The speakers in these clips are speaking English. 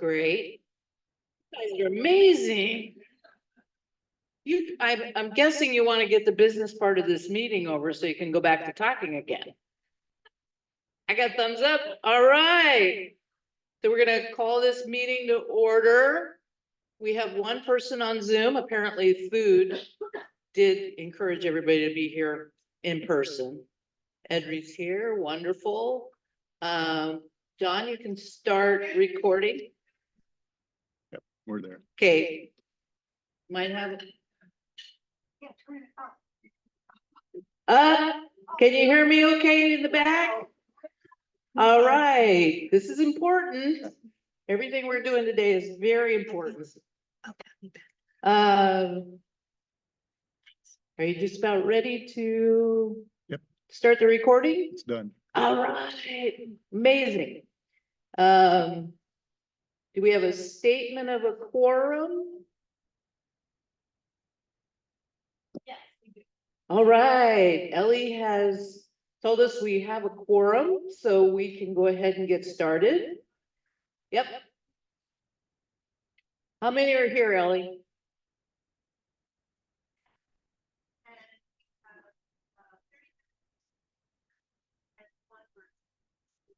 Great. You guys are amazing. I'm guessing you want to get the business part of this meeting over so you can go back to talking again. I got thumbs up. All right. So we're gonna call this meeting to order. We have one person on Zoom. Apparently food did encourage everybody to be here in person. Edry's here, wonderful. John, you can start recording. We're there. Okay. Might have. Can you hear me okay in the back? All right, this is important. Everything we're doing today is very important. Are you just about ready to? Yep. Start the recording? It's done. All right, amazing. Do we have a statement of a quorum? Yes, we do. All right, Ellie has told us we have a quorum, so we can go ahead and get started. Yep. How many are here, Ellie?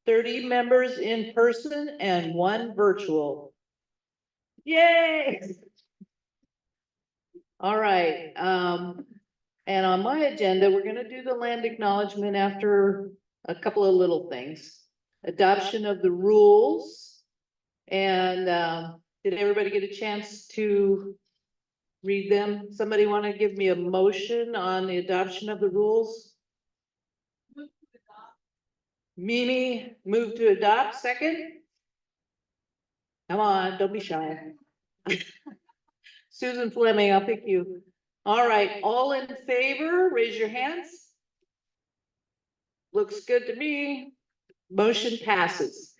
$30 members in person and 1 virtual. Yay! All right, and on my agenda, we're gonna do the land acknowledgement after a couple of little things. Adoption of the rules. And, did everybody get a chance to read them? Somebody want to give me a motion on the adoption of the rules? Mimi, move to adopt, second? Come on, don't be shy. Susan Fleming, I'll pick you. All right, all in favor, raise your hands. Looks good to me. Motion passes.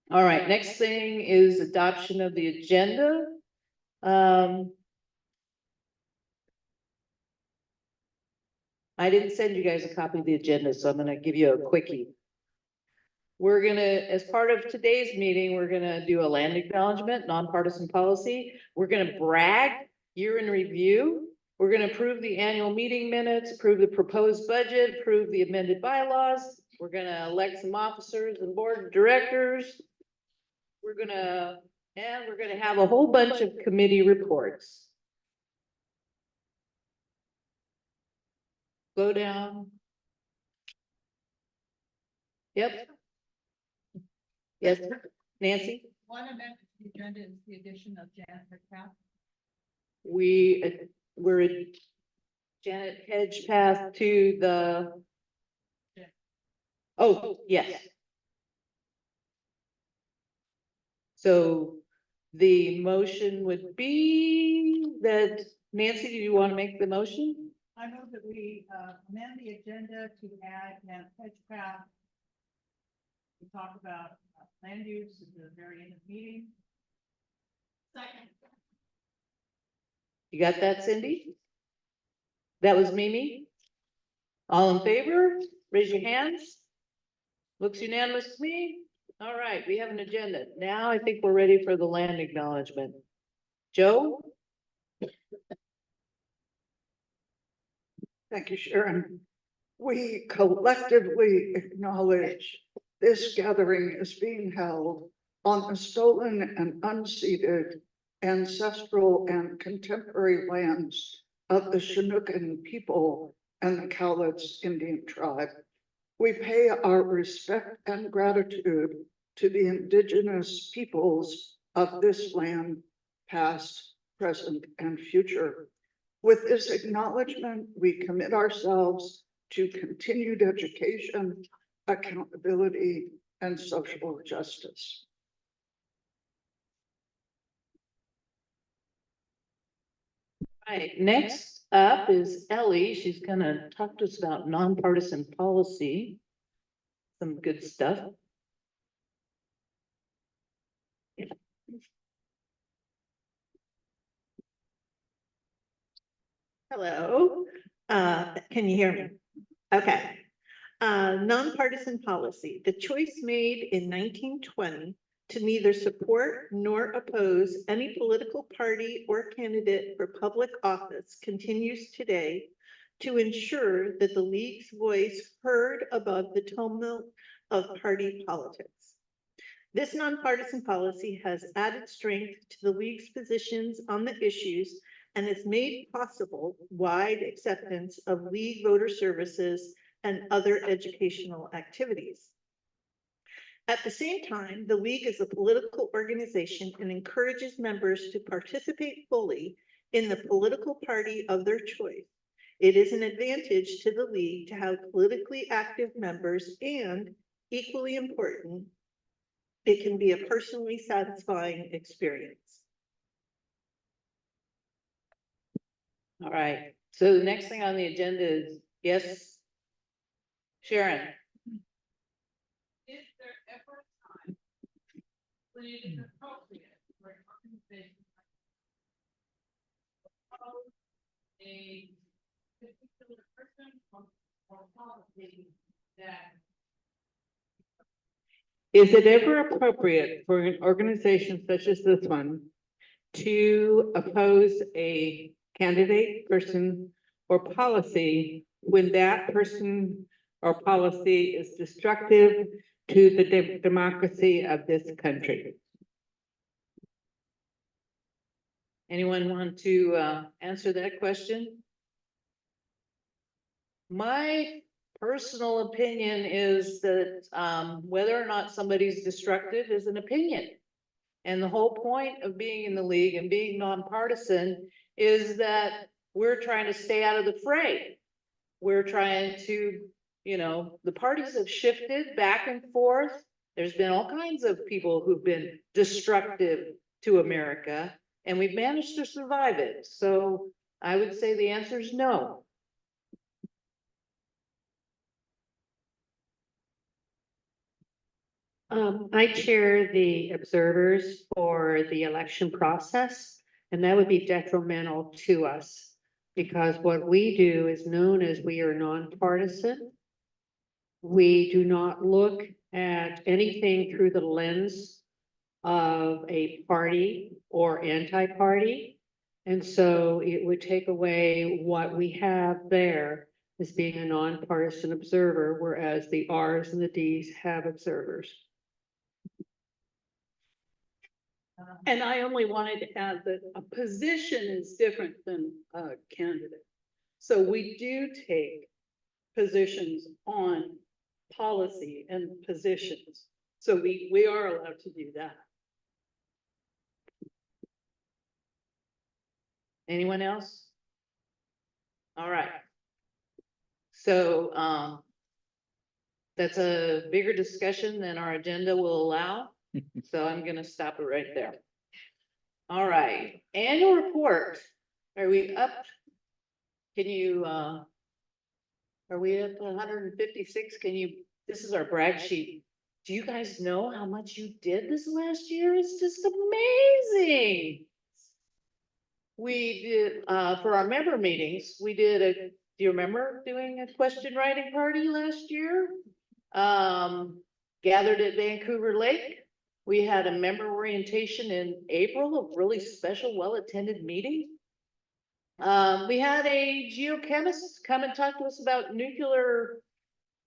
All right, next thing is adoption of the agenda. I didn't send you guys a copy of the agenda, so I'm gonna give you a quickie. We're gonna, as part of today's meeting, we're gonna do a land acknowledgement, nonpartisan policy. We're gonna brag, year in review. We're gonna approve the annual meeting minutes, approve the proposed budget, approve the amended bylaws. We're gonna elect some officers and board of directors. We're gonna have a whole bunch of committee reports. Go down. Yep. Yes, Nancy? One amendment to the agenda is the addition of Janet Metcalf. We're at Janet Hedgepath to the. Oh, yes. So the motion would be that, Nancy, do you want to make the motion? I move that we amend the agenda to add Janet Hedgepath. We talk about land use at the very end of the meeting. Second. You got that, Cindy? That was Mimi? All in favor? Raise your hands. Looks unanimous to me. All right, we have an agenda. Now I think we're ready for the land acknowledgement. Joe? Thank you, Sharon. We collectively acknowledge this gathering is being held on the stolen and unceded ancestral and contemporary lands of the Chinookan people and the Cowlitz Indian tribe. We pay our respect and gratitude to the indigenous peoples of this land, past, present, and future. With this acknowledgement, we commit ourselves to continued education, accountability, and social justice. All right, next up is Ellie. She's gonna talk to us about nonpartisan policy. Some good stuff. Hello, can you hear me? Okay. Nonpartisan policy, the choice made in 1920 to neither support nor oppose any political party or candidate for public office continues today to ensure that the league's voice heard above the tumult of party politics. This nonpartisan policy has added strength to the league's positions on the issues and has made possible wide acceptance of league voter services and other educational activities. At the same time, the league is a political organization and encourages members to participate fully in the political party of their choice. It is an advantage to the league to have politically active members and, equally important, it can be a personally satisfying experience. All right, so the next thing on the agenda is, yes, Sharon? Is there ever a time when it is appropriate for an organization to propose a particular person or policy that Is it ever appropriate for an organization such as this one to oppose a candidate, person, or policy when that person or policy is destructive to the democracy of this country? Anyone want to answer that question? My personal opinion is that whether or not somebody's destructive is an opinion. And the whole point of being in the league and being nonpartisan is that we're trying to stay out of the fray. We're trying to, you know, the parties have shifted back and forth. There's been all kinds of people who've been destructive to America, and we've managed to survive it. So I would say the answer is no. I chair the observers for the election process, and that would be detrimental to us. Because what we do is known as we are nonpartisan. We do not look at anything through the lens of a party or anti-party. And so it would take away what we have there as being a nonpartisan observer, whereas the Rs and the Ds have observers. And I only wanted to add that a position is different than a candidate. So we do take positions on policy and positions. So we are allowed to do that. Anyone else? All right. So, that's a bigger discussion than our agenda will allow. So I'm gonna stop it right there. All right, annual report. Are we up? Can you, are we up to 156? Can you, this is our brag sheet. Do you guys know how much you did this last year? It's just amazing. We did, for our member meetings, we did do you remember doing a question writing party last year? Gathered at Vancouver Lake. We had a member orientation in April, a really special, well-attended meeting. We had a geochemist come and talk to us about nuclear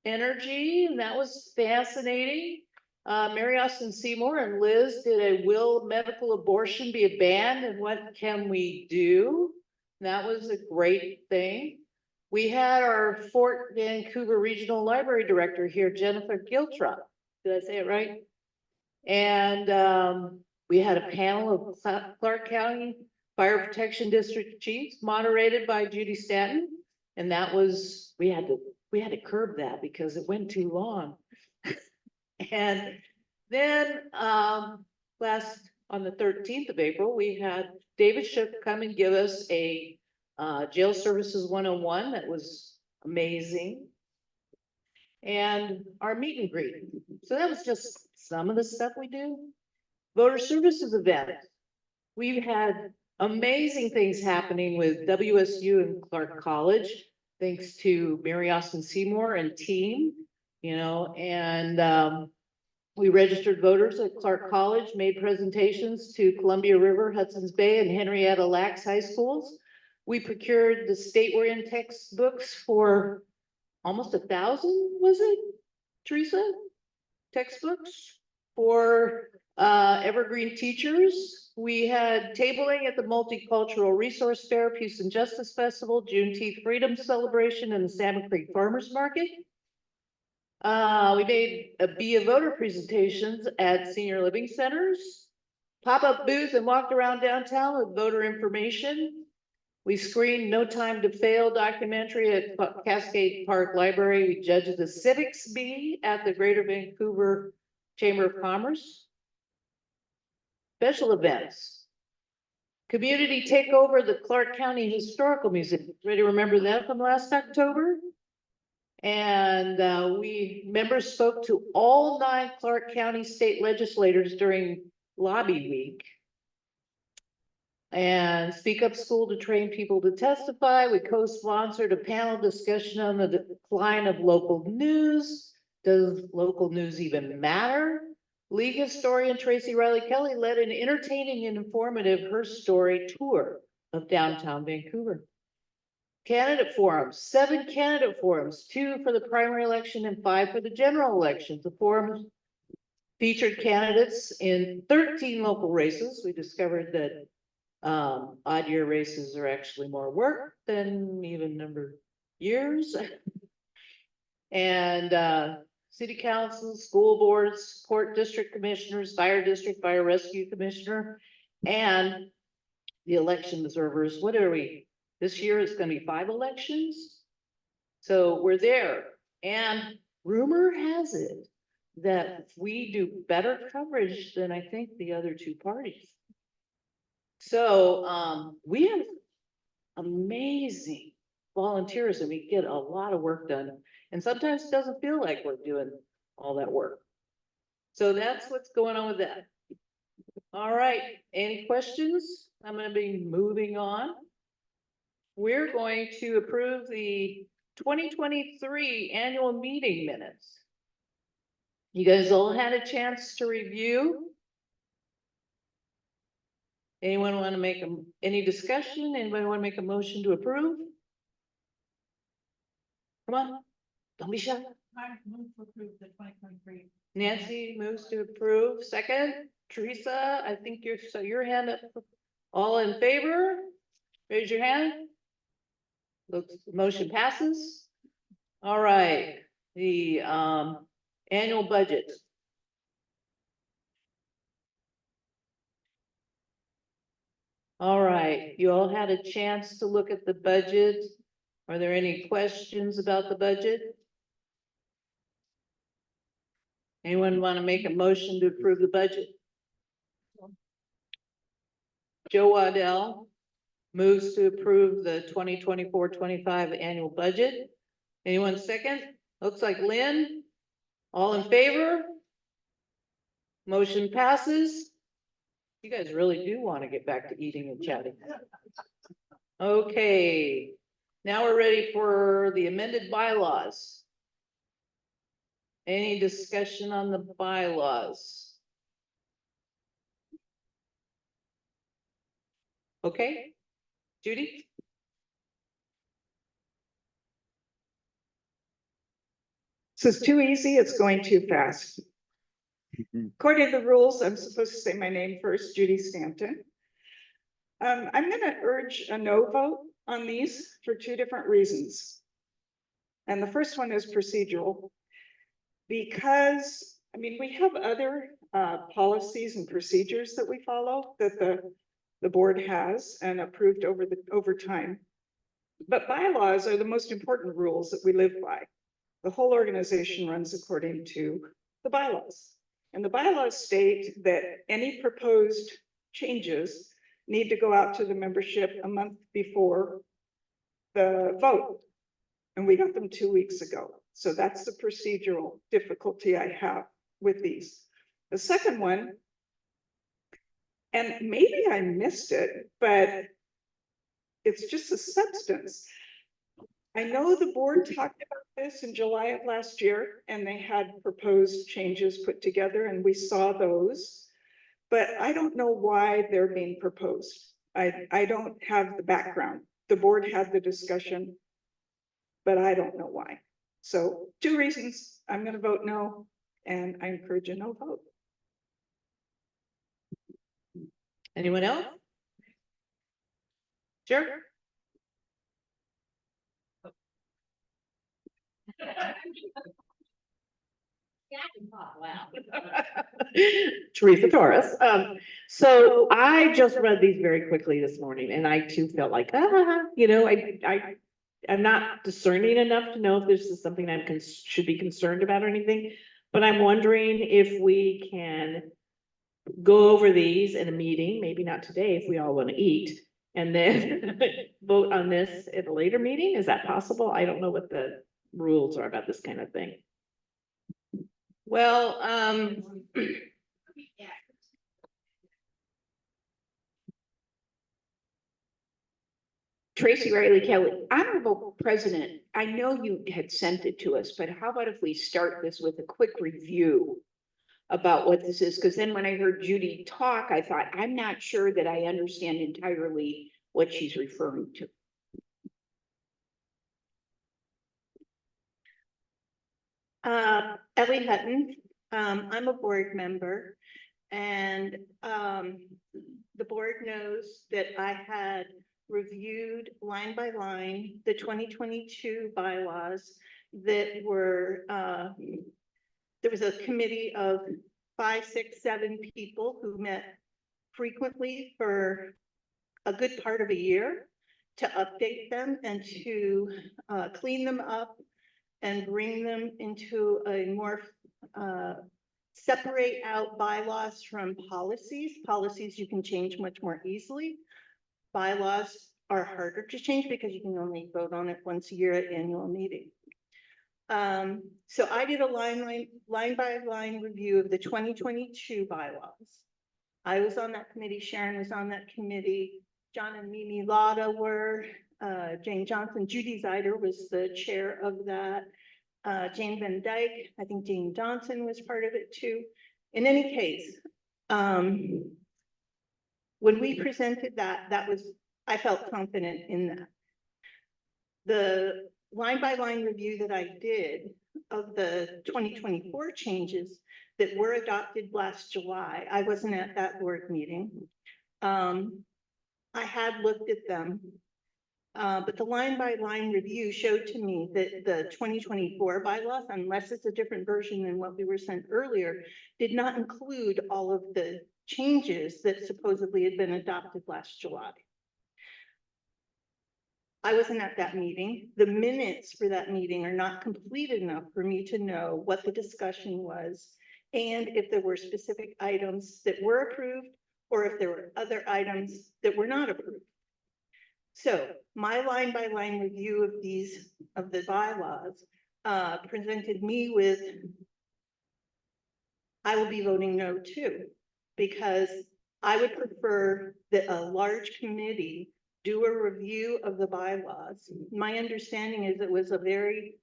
energy, and that was fascinating. Mary Austin Seymour and Liz did a will medical abortion be banned and what can we do? That was a great thing. We had our Fort Vancouver Regional Library Director here, Jennifer Giltrup. Did I say it right? And we had a panel of Clark County Fire Protection District Chiefs moderated by Judy Stanton. And that was, we had to curb that because it went too long. And then on the 13th of April, we had David Shook come and give us a Jail Services 101 that was amazing. And our meet and greet. So that was just some of the stuff we do. Voter services event. We've had amazing things happening with WSU and Clark College. thanks to Mary Austin Seymour and team, and, we registered voters at Clark College, made presentations to Columbia River, Hudson's Bay, and Henrietta Lacks High Schools. We procured the state we're in textbooks for almost 1,000, was it, Teresa? Textbooks for evergreen teachers. We had tabling at the Multicultural Resource Fair, Peace and Justice Festival, Juneteenth Freedom Celebration, and the Salmon Creek Farmers Market. We made Be a Voter presentations at senior living centers, pop-up booths, and walked around downtown with voter information. We screened No Time to Fail documentary at Cascade Park Library. We judged the Civics Bee at the Greater Vancouver Chamber of Commerce. Special events. Community takeover, the Clark County Historical Museum. Ready to remember that from last October? And members spoke to all 9 Clark County state legislators during lobby week. And Speak Up School to train people to testify. We co-sponsored a panel discussion on the decline of local news. Does local news even matter? League historian Tracy Riley Kelly led an entertaining and informative Her Story tour of downtown Vancouver. Candidate forums, 7 candidate forums, 2 for the primary election and 5 for the general elections. The forums featured candidates in 13 local races. We discovered that odd year races are actually more work than even number years. And city council, school boards, court district commissioners, fire district, fire rescue commissioner, and the election observers. What are we? This year is going to be 5 elections. So we're there. And rumor has it that we do better coverage than I think the other 2 parties. So we have amazing volunteers and we get a lot of work done. And sometimes it doesn't feel like we're doing all that work. So that's what's going on with that. All right, any questions? I'm going to be moving on. We're going to approve the 2023 annual meeting minutes. You guys all had a chance to review. Anyone want to make any discussion? Anybody want to make a motion to approve? Come on, don't be shy. I move to approve the 2023. Nancy moves to approve. Second, Teresa, I think your hand up. All in favor? Raise your hand. Looks, motion passes. All right, the annual budget. All right, you all had a chance to look at the budget. Are there any questions about the budget? Anyone want to make a motion to approve the budget? Joe Waddell moves to approve the 2024-25 annual budget. Anyone second? Looks like Lynn. All in favor? Motion passes. You guys really do want to get back to eating and chatting. Okay, now we're ready for the amended bylaws. Any discussion on the bylaws? Okay, Judy? This is too easy, it's going too fast. According to the rules, I'm supposed to say my name first, Judy Stanton. I'm gonna urge a no vote on these for 2 different reasons. And the first one is procedural. Because, I mean, we have other policies and procedures that we follow that the board has and approved over time. But bylaws are the most important rules that we live by. The whole organization runs according to the bylaws. And the bylaws state that any proposed changes need to go out to the membership a month before the vote. And we got them 2 weeks ago. So that's the procedural difficulty I have with these. The second one, and maybe I missed it, but it's just a substance. I know the board talked about this in July of last year, and they had proposed changes put together, and we saw those. But I don't know why they're being proposed. I don't have the background. The board had the discussion, but I don't know why. So 2 reasons, I'm gonna vote no, and I encourage a no vote. Anyone else? Sure. Teresa Torres. So I just read these very quickly this morning and I too felt like, I'm not discerning enough to know if this is something should be concerned about or anything. But I'm wondering if we can go over these in a meeting, maybe not today if we all want to eat. And then vote on this at a later meeting. Is that possible? I don't know what the rules are about this kind of thing. Well, Tracy Riley Kelly, Honorable President, I know you had sent it to us, but how about if we start this with a quick review about what this is? Because then when I heard Judy talk, I thought, I'm not sure that I understand entirely what she's referring to. Ellie Hutton, I'm a board member, and the board knows that I had reviewed line by line the 2022 bylaws that were, there was a committee of 5, 6, 7 people who met frequently for a good part of a year to update them and to clean them up and bring them into a more separate out bylaws from policies. Policies you can change much more easily. Bylaws are harder to change because you can only vote on it once a year at annual meeting. So I did a line by line review of the 2022 bylaws. I was on that committee, Sharon was on that committee, John and Mimi Lotta were, Jane Johnson, Judy Zeider was the chair of that. Jane Van Dyke, I think Jane Johnson was part of it too. In any case, when we presented that, I felt confident in that. The line by line review that I did of the 2024 changes that were adopted last July, I wasn't at that board meeting. I had looked at them, but the line by line review showed to me that the 2024 bylaws, unless it's a different version than what we were sent earlier, did not include all of the changes that supposedly had been adopted last July. I wasn't at that meeting. The minutes for that meeting are not complete enough for me to know what the discussion was and if there were specific items that were approved or if there were other items that were not approved. So my line by line review of the bylaws presented me with, I will be voting no too, because I would prefer that a large committee do a review of the bylaws. My understanding is it was a very,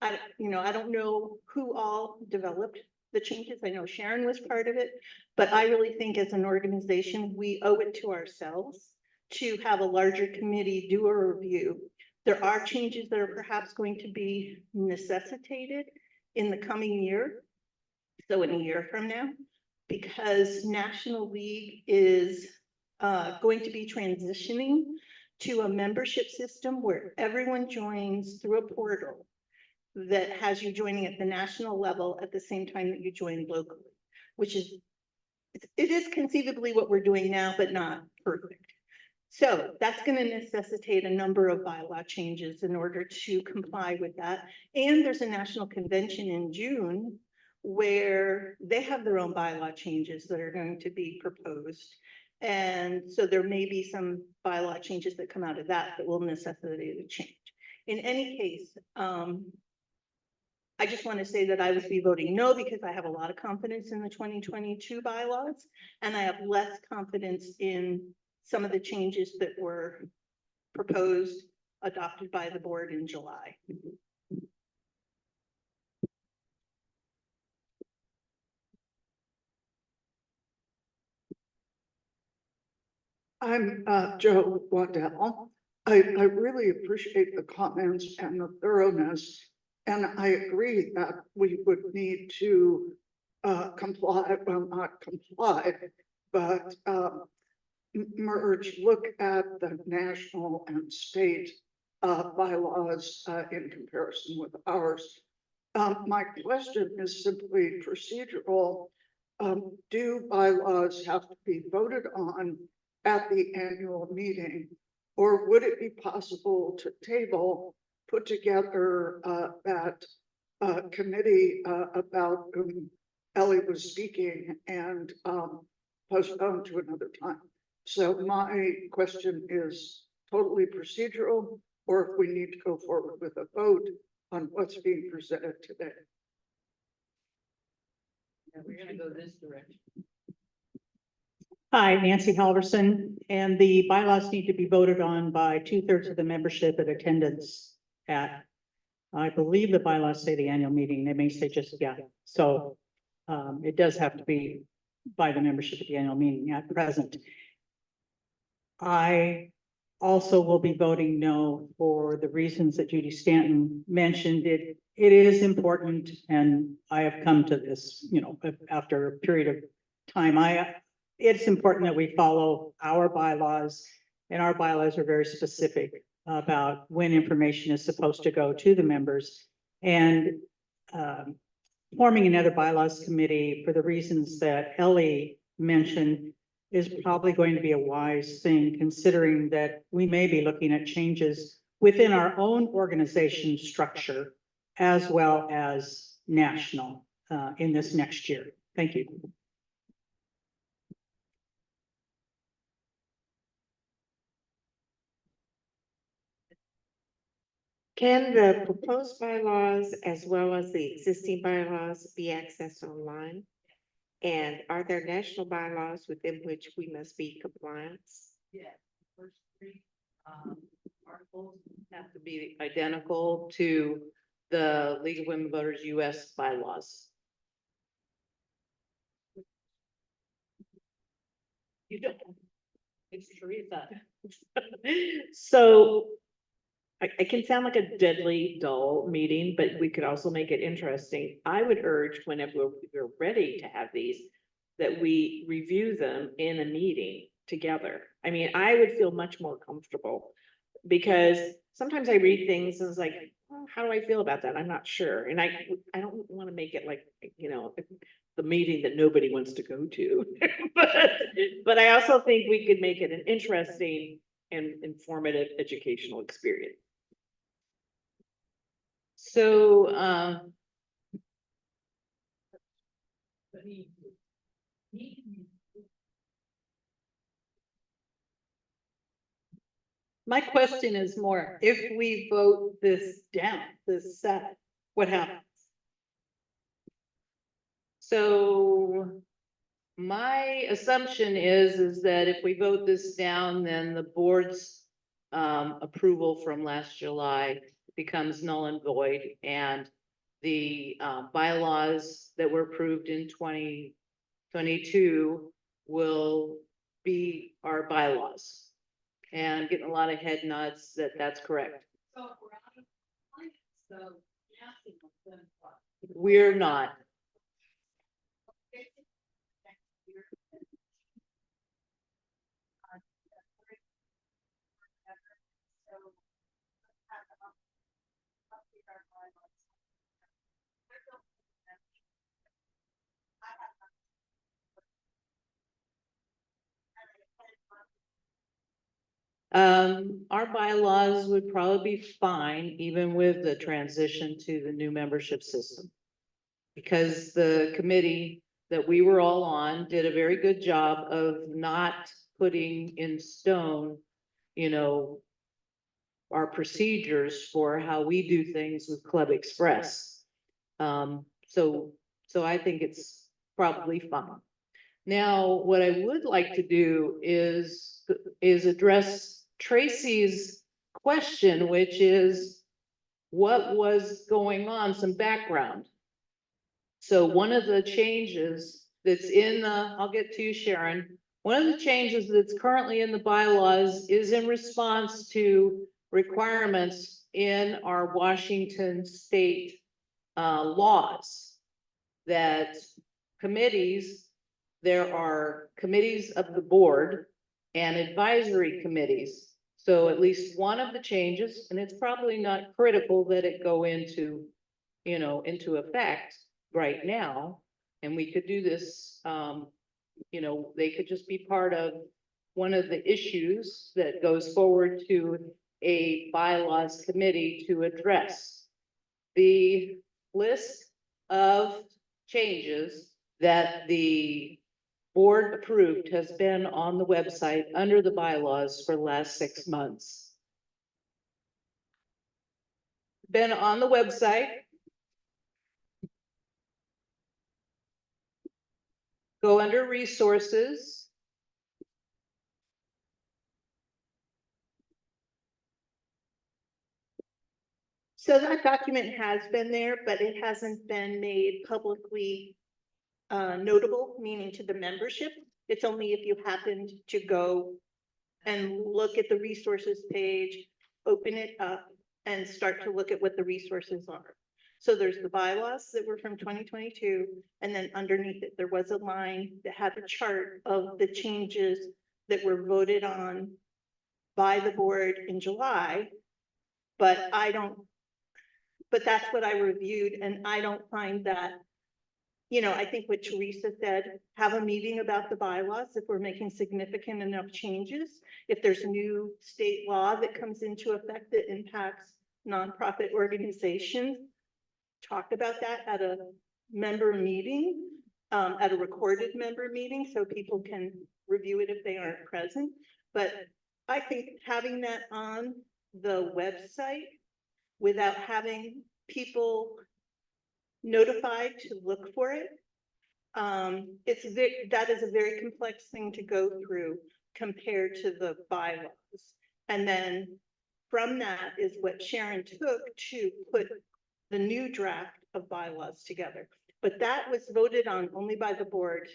I don't know who all developed the changes. I know Sharon was part of it, but I really think as an organization, we owe it to ourselves to have a larger committee do a review. There are changes that are perhaps going to be necessitated in the coming year. So in a year from now, because National League is going to be transitioning to a membership system where everyone joins through a portal that has you joining at the national level at the same time that you join locally, which is, it is conceivably what we're doing now, but not perfect. So that's going to necessitate a number of bylaw changes in order to comply with that. And there's a national convention in June where they have their own bylaw changes that are going to be proposed. And so there may be some bylaw changes that come out of that that will necessitate a change. In any case, I just want to say that I would be voting no because I have a lot of confidence in the 2022 bylaws, and I have less confidence in some of the changes that were proposed adopted by the board in July. I'm Joe Waddell. I really appreciate the comments and the thoroughness. And I agree that we would need to comply, well, not comply, but merge, look at the national and state bylaws in comparison with ours. My question is simply procedural. Do bylaws have to be voted on at the annual meeting? Or would it be possible to table, put together that committee about whom Ellie was speaking and postpone to another time? So my question is totally procedural, or if we need to go forward with a vote on what's being presented today. Yeah, we're gonna go this direction. Hi, Nancy Halverson, and the bylaws need to be voted on by 2/3 of the membership at attendance at, I believe the bylaws say the annual meeting, they may say just, yeah, so it does have to be by the membership at the annual meeting at present. I also will be voting no for the reasons that Judy Stanton mentioned. It is important, and I have come to this, you know, after a period of time, it's important that we follow our bylaws, and our bylaws are very specific about when information is supposed to go to the members. And forming another bylaws committee for the reasons that Ellie mentioned is probably going to be a wise thing, considering that we may be looking at changes within our own organization structure as well as national in this next year. Thank you. Can the proposed bylaws as well as the existing bylaws be accessed online? And are there national bylaws within which we must be compliant? Yeah, first three articles have to be identical to the League of Women Voters US bylaws. You don't. It's Teresa. So it can sound like a deadly dull meeting, but we could also make it interesting. I would urge whenever we're ready to have these, that we review them in a meeting together. I mean, I would feel much more comfortable because sometimes I read things and it's like, well, how do I feel about that? I'm not sure. And I don't want to make it like, you know, the meeting that nobody wants to go to. But I also think we could make it an interesting and informative educational experience. So, My question is more, if we vote this down, this set, what happens? so my assumption is that if we vote this down, then the board's approval from last July becomes null and void, and the bylaws that were approved in 2022 will be our bylaws. And getting a lot of head nods that that's correct. So if we're out of compliance, so national, then what? We're not. Our bylaws would probably be fine, even with the transition to the new membership system. Because the committee that we were all on did a very good job of not putting in stone, you know, our procedures for how we do things with Club Express. So I think it's probably fine. Now, what I would like to do is address Tracy's question, which is what was going on, some background. So one of the changes that's in the, I'll get to you, Sharon. One of the changes that's currently in the bylaws is in response to requirements in our Washington state laws. That committees, there are committees of the board and advisory committees. So at least one of the changes, and it's probably not critical that it go into, into effect right now. And we could do this, they could just be part of one of the issues that goes forward to a bylaws committee to address. The list of changes that the board approved has been on the website under the bylaws for the last 6 months. Been on the website. Go under resources. So that document has been there, but it hasn't been made publicly notable, meaning to the membership. It's only if you happened to go and look at the resources page, open it up and start to look at what the resources are. So there's the bylaws that were from 2022, and then underneath it, there was a line that had a chart of the changes that were voted on by the board in July. But that's what I reviewed, and I don't find that, I think what Teresa said, have a meeting about the bylaws if we're making significant enough changes. If there's new state law that comes into effect that impacts nonprofit organizations, talk about that at a member meeting, at a recorded member meeting, so people can review it if they aren't present. But I think having that on the website without having people notified to look for it, that is a very complex thing to go through compared to the bylaws. And then from that is what Sharon took to put the new draft of bylaws together. But that was voted on only by the board.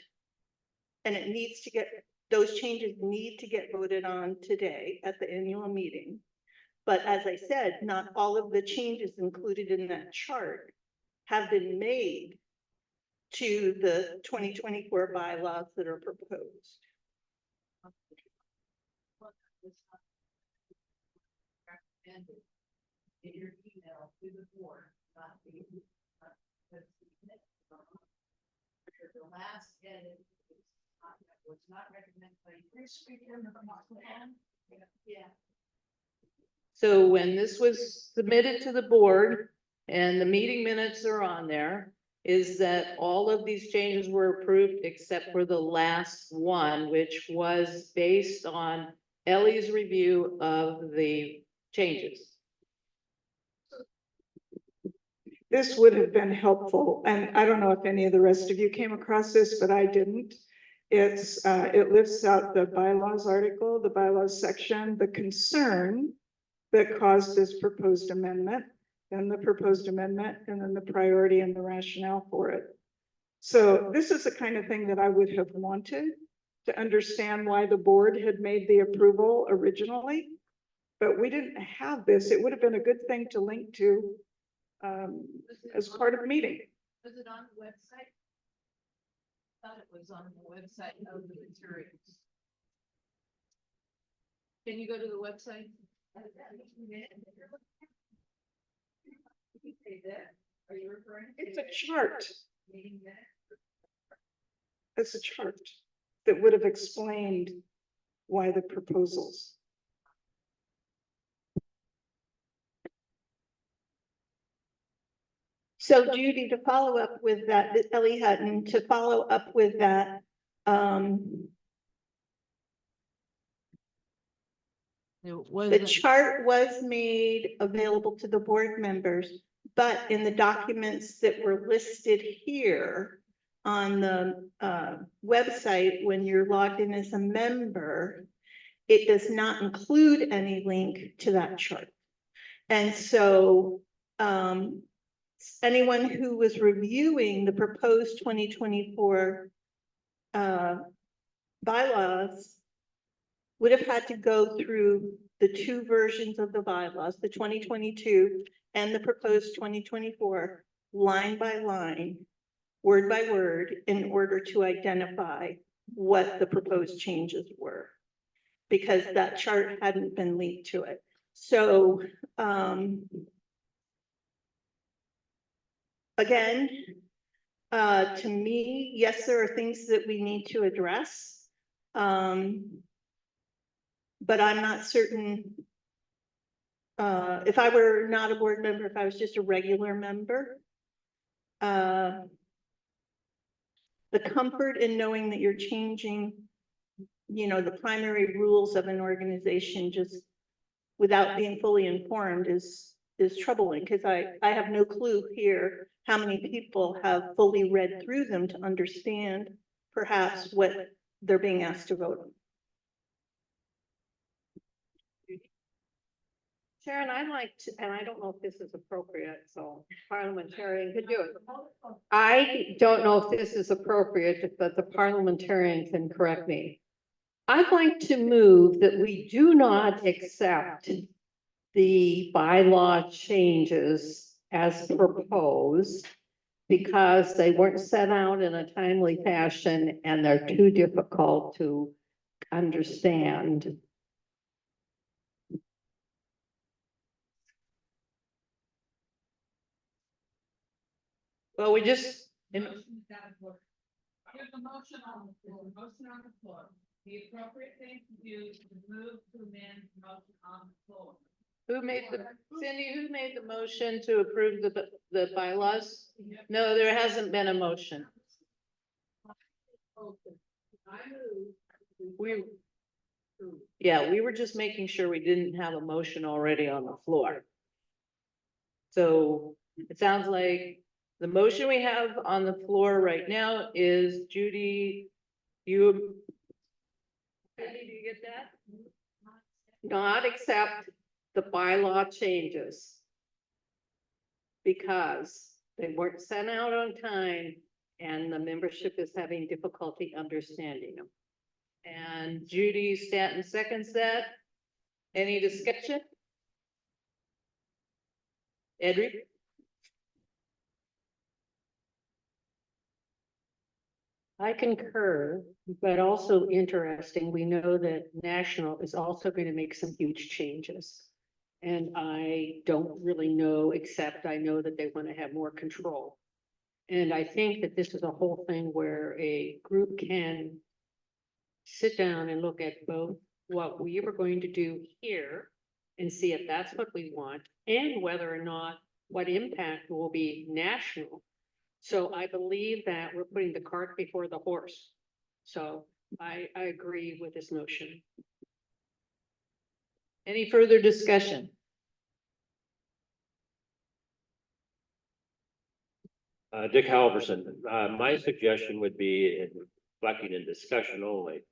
And it needs to those changes need to get voted on today at the annual meeting. But as I said, not all of the changes included in that chart have been made to the 2024 bylaws that are proposed. In your email to the board, the last edit was not recommended by yeah. So when this was submitted to the board and the meeting minutes are on there, is that all of these changes were approved except for the last one, which was based on Ellie's review of the changes. This would have been helpful, and I don't know if any of the rest of you came across this, but I didn't. It lists out the bylaws article, the bylaws section, the concern that caused this proposed amendment, and the proposed amendment, and then the priority and the rationale for it. So this is the kind of thing that I would have wanted to understand why the board had made the approval originally, but we didn't have this. It would have been a good thing to link to as part of the meeting. Was it on the website? I thought it was on the website of the materials. Can you go to the website? Are you referring? It's a chart. It's a chart that would have explained why the proposals. So Judy, to follow up with that, Ellie Hutton, to follow up with that, the chart was made available to the board members, but in the documents that were listed here on the website, when you're logged in as a member, it does not include any link to that chart. And so, anyone who was reviewing the proposed 2024 bylaws would have had to go through the two versions of the bylaws, the 2022 and the proposed 2024, line by line, word by word, in order to identify what the proposed changes were, because that chart hadn't been linked to it. So, again, to me, yes, there are things that we need to address. But I'm not certain. If I were not a board member, if I was just a regular member, the comfort in knowing that you're changing, the primary rules of an organization just without being fully informed is troubling, because I have no clue here how many people have fully read through them to understand perhaps what they're being asked to vote on. Sharon, I'd like to, and I don't know if this is appropriate, so parliamentarian could do it. I don't know if this is appropriate, but the parliamentarian can correct me. I'd like to move that we do not accept the bylaw changes as proposed because they weren't set out in a timely fashion and they're too difficult to understand. Well, we just, There's a motion on the floor. The appropriate thing to do is to move to amend the motion on the floor. Cindy, who made the motion to approve the bylaws? No, there hasn't been a motion. We were just making sure we didn't have a motion already on the floor. So it sounds like the motion we have on the floor right now is Judy, Judy, do you get that? Not accept the bylaw changes because they weren't sent out on time and the membership is having difficulty understanding them. And Judy Stanton seconds that. Any discussion? Edric? I concur, but also interesting, we know that National is also going to make some huge changes. And I don't really know, except I know that they want to have more control. And I think that this is a whole thing where a group can sit down and look at both what we were going to do here and see if that's what we want and whether or not what impact will be national. So I believe that we're putting the cart before the horse. So I agree with this motion. Any further discussion? Dick Halverson, my suggestion would be, in reflecting in discussion only,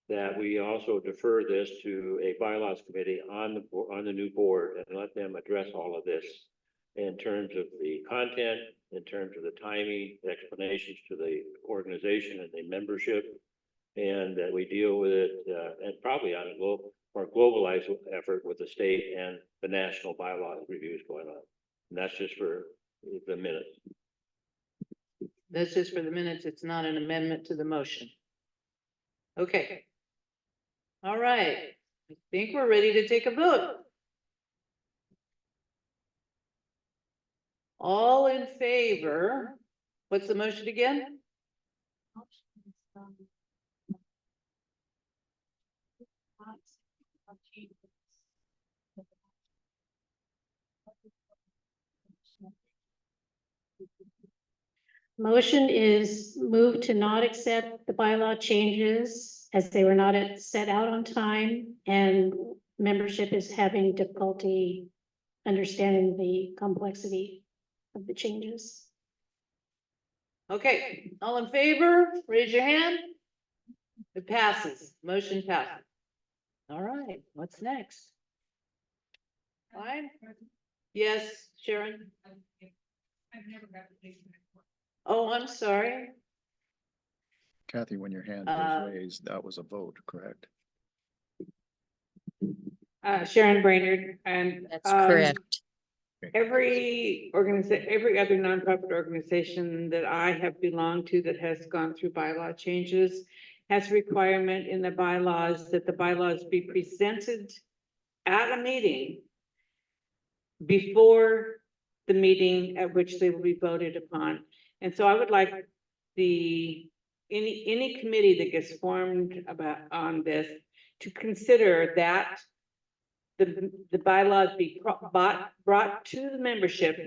that we also defer this to a bylaws committee on the new board and let them address all of this in terms of the content, in terms of the timing, the explanations to the organization and the membership, and that we deal with it and probably on a more globalized effort with the state and the national bylaws reviews going on. And that's just for the minutes. That's just for the minutes. It's not an amendment to the motion. Okay. All right. I think we're ready to take a vote. All in favor? What's the motion again? Motion is moved to not accept the bylaw changes as they were not set out on time and membership is having difficulty understanding the complexity of the changes. Okay, all in favor, raise your hand. It passes, motion passes. All right, what's next? Fine. Yes, Sharon? I've never got the big report. Oh, I'm sorry. Kathy, when your hand Uh, was raised, that was a vote, correct? Sharon Brainerd, and. That's correct. Every every other nonprofit organization that I have belonged to that has gone through bylaw changes has requirement in the bylaws that the bylaws be presented at a meeting before the meeting at which they will be voted upon. And so I would like any committee that gets formed on this to consider that the bylaws be brought to the membership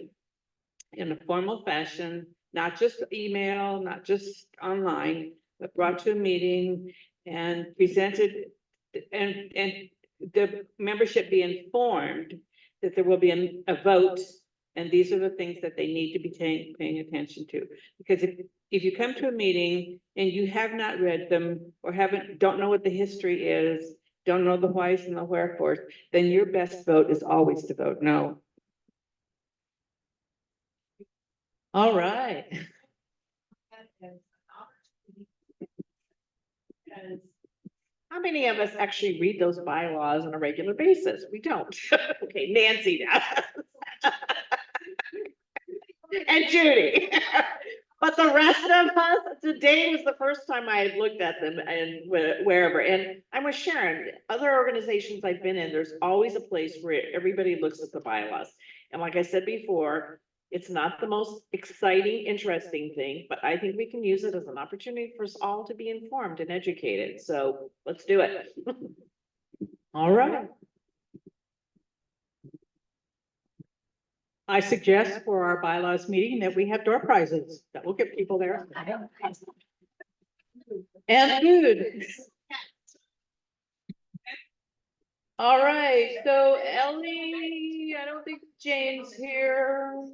in a formal fashion, not just email, not just online, but brought to a meeting and presented, and the membership be informed that there will be a vote, and these are the things that they need to be paying attention to. Because if you come to a meeting and you have not read them or don't know what the history is, don't know the whys and the wherefores, then your best vote is always to vote no. all right. How many of us actually read those bylaws on a regular basis? We don't. Okay, Nancy does. And Judy. But the rest of us, today was the first time I had looked at them and wherever. And I'm with Sharon, other organizations I've been in, there's always a place where everybody looks at the bylaws. And like I said before, it's not the most exciting, interesting thing, but I think we can use it as an opportunity for us all to be informed and educated. So let's do it. All right. I suggest for our bylaws meeting that we have door prizes. That will get people there. And food. All right, so Ellie, I don't think Jane's here.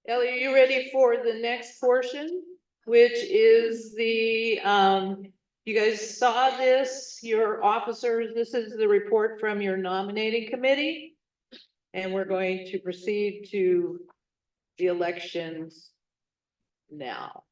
Ellie, are you ready for the next portion? Which is the, you guys saw this, your officers, this is the report from your nominating committee. And we're going to proceed to the elections now.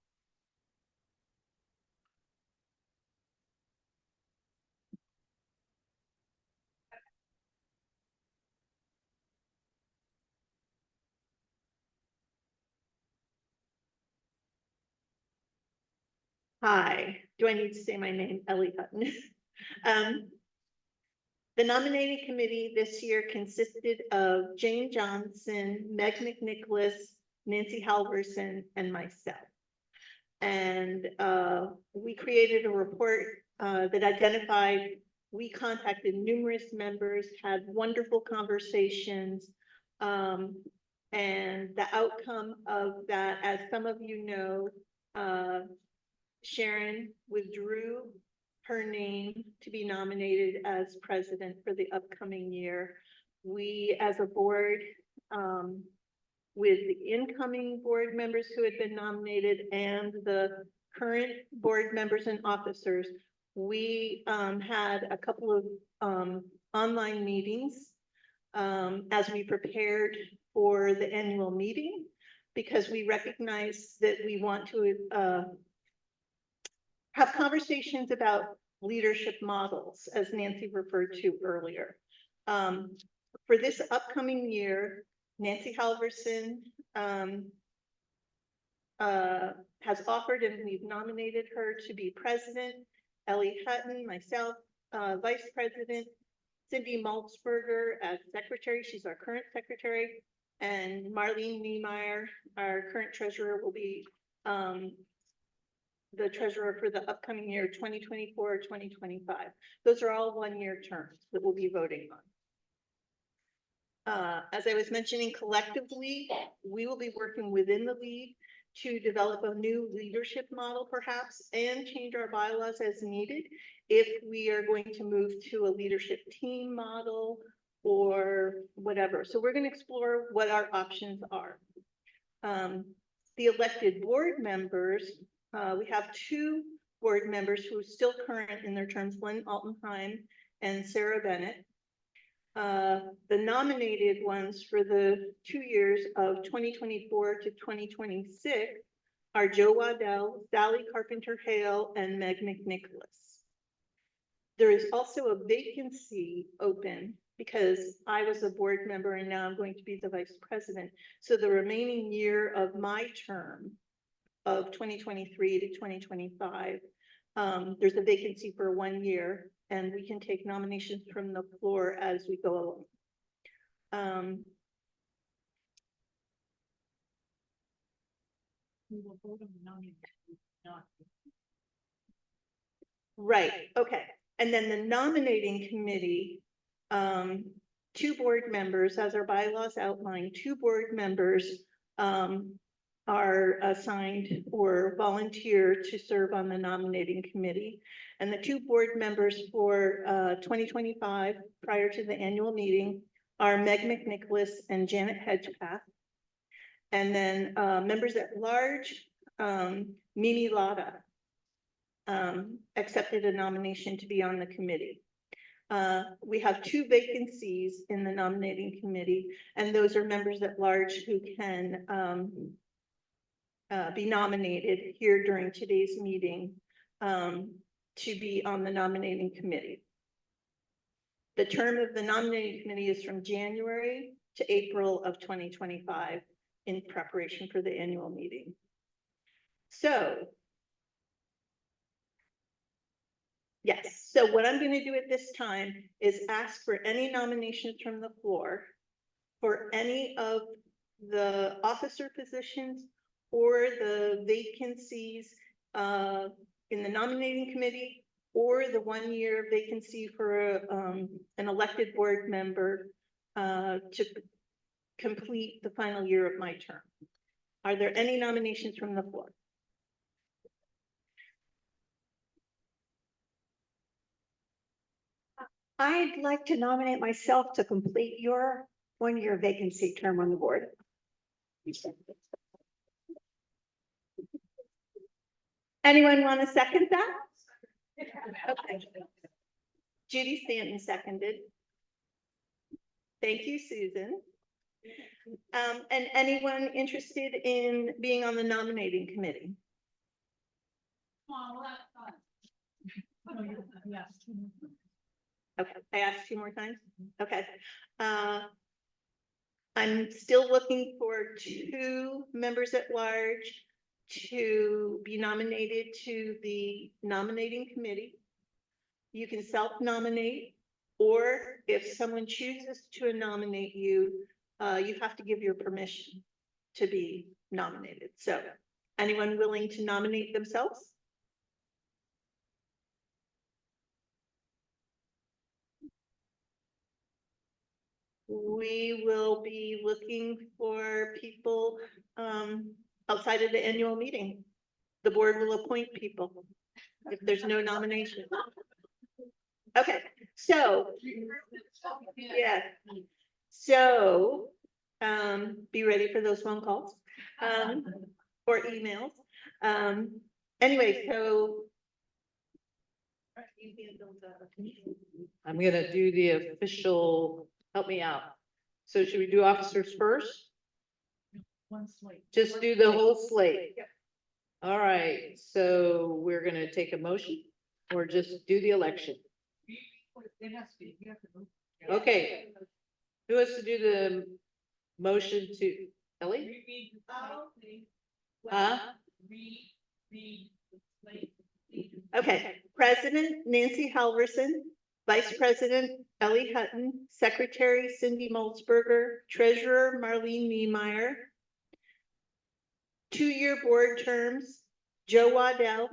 Hi, do I need to say my name? Ellie Hutton. The nominating committee this year consisted of Jane Johnson, Meg McNicholas, Nancy Halverson, and myself. And we created a report that identified, we contacted numerous members, had wonderful conversations. And the outcome of that, as some of you know, Sharon withdrew her name to be nominated as president for the upcoming year. We, as a board, with the incoming board members who had been nominated and the current board members and officers, we had a couple of online meetings as we prepared for the annual meeting, because we recognize that we want to have conversations about leadership models, as Nancy referred to earlier. For this upcoming year, Nancy Halverson has offered, and we've nominated her to be president. Ellie Hutton, myself, vice president. Cindy Maltzberger as secretary. She's our current secretary. And Marlene Niemeyer, our current treasurer, will be the treasurer for the upcoming year, 2024, 2025. Those are all one-year terms that we'll be voting on. As I was mentioning, collectively, we will be working within the league to develop a new leadership model perhaps, and change our bylaws as needed if we are going to move to a leadership team model or whatever. So we're going to explore what our options are. The elected board members, we have two board members who are still current in their terms, Lynn Altenheim and Sarah Bennett. The nominated ones for the 2 years of 2024 to 2026 are Joe Waddell, Sally Carpenter Hale, and Meg McNicholas. There is also a vacancy open because I was a board member and now I'm going to be the vice president. So the remaining year of my term of 2023 to 2025, there's a vacancy for 1 year, and we can take nominations from the floor as we go along. Right, okay. And then the nominating committee, 2 board members, as our bylaws outline, 2 board members are assigned or volunteer to serve on the nominating committee. And the 2 board members for 2025, prior to the annual meeting, are Meg McNicholas and Janet Hedgepath. And then members at large, Mimi Lotta accepted a nomination to be on the committee. We have 2 vacancies in the nominating committee, and those are members at large who can be nominated here during today's meeting to be on the nominating committee. The term of the nominating committee is from January to April of 2025 in preparation for the annual meeting. So, yes, so what I'm going to do at this time is ask for any nominations from the floor for any of the officer positions or the vacancies in the nominating committee, or the 1-year vacancy for an elected board member to complete the final year of my term. Are there any nominations from the floor? I'd like to nominate myself to complete your 1-year vacancy term on the board. Anyone want to second that? Okay. Judy Stanton seconded. Thank you, Susan. And anyone interested in being on the nominating committee? Come on, we'll have fun. Yes. Okay, I asked 2 more times. Okay. I'm still looking for 2 members at large to be nominated to the nominating committee. You can self-nominate, or if someone chooses to nominate you, you have to give your permission to be nominated. So, anyone willing to nominate themselves? We will be looking for people outside of the annual meeting. The board will appoint people if there's no nomination. Okay, so, yeah. So, be ready for those phone calls or emails. Anyway, so. I'm gonna do the official, help me out. So should we do officers first? One slate. Just do the whole slate? All right, so we're gonna take a motion or just do the election? It has to be, you have to move. Okay. Who has to do the motion to, Ellie? Reread the policy. Huh? Read the slate. Okay, President Nancy Halverson, Vice President Ellie Hutton, Secretary Cindy Molzberger, Treasurer Marlene Niemeyer. 2-year board terms, Joe Waddell,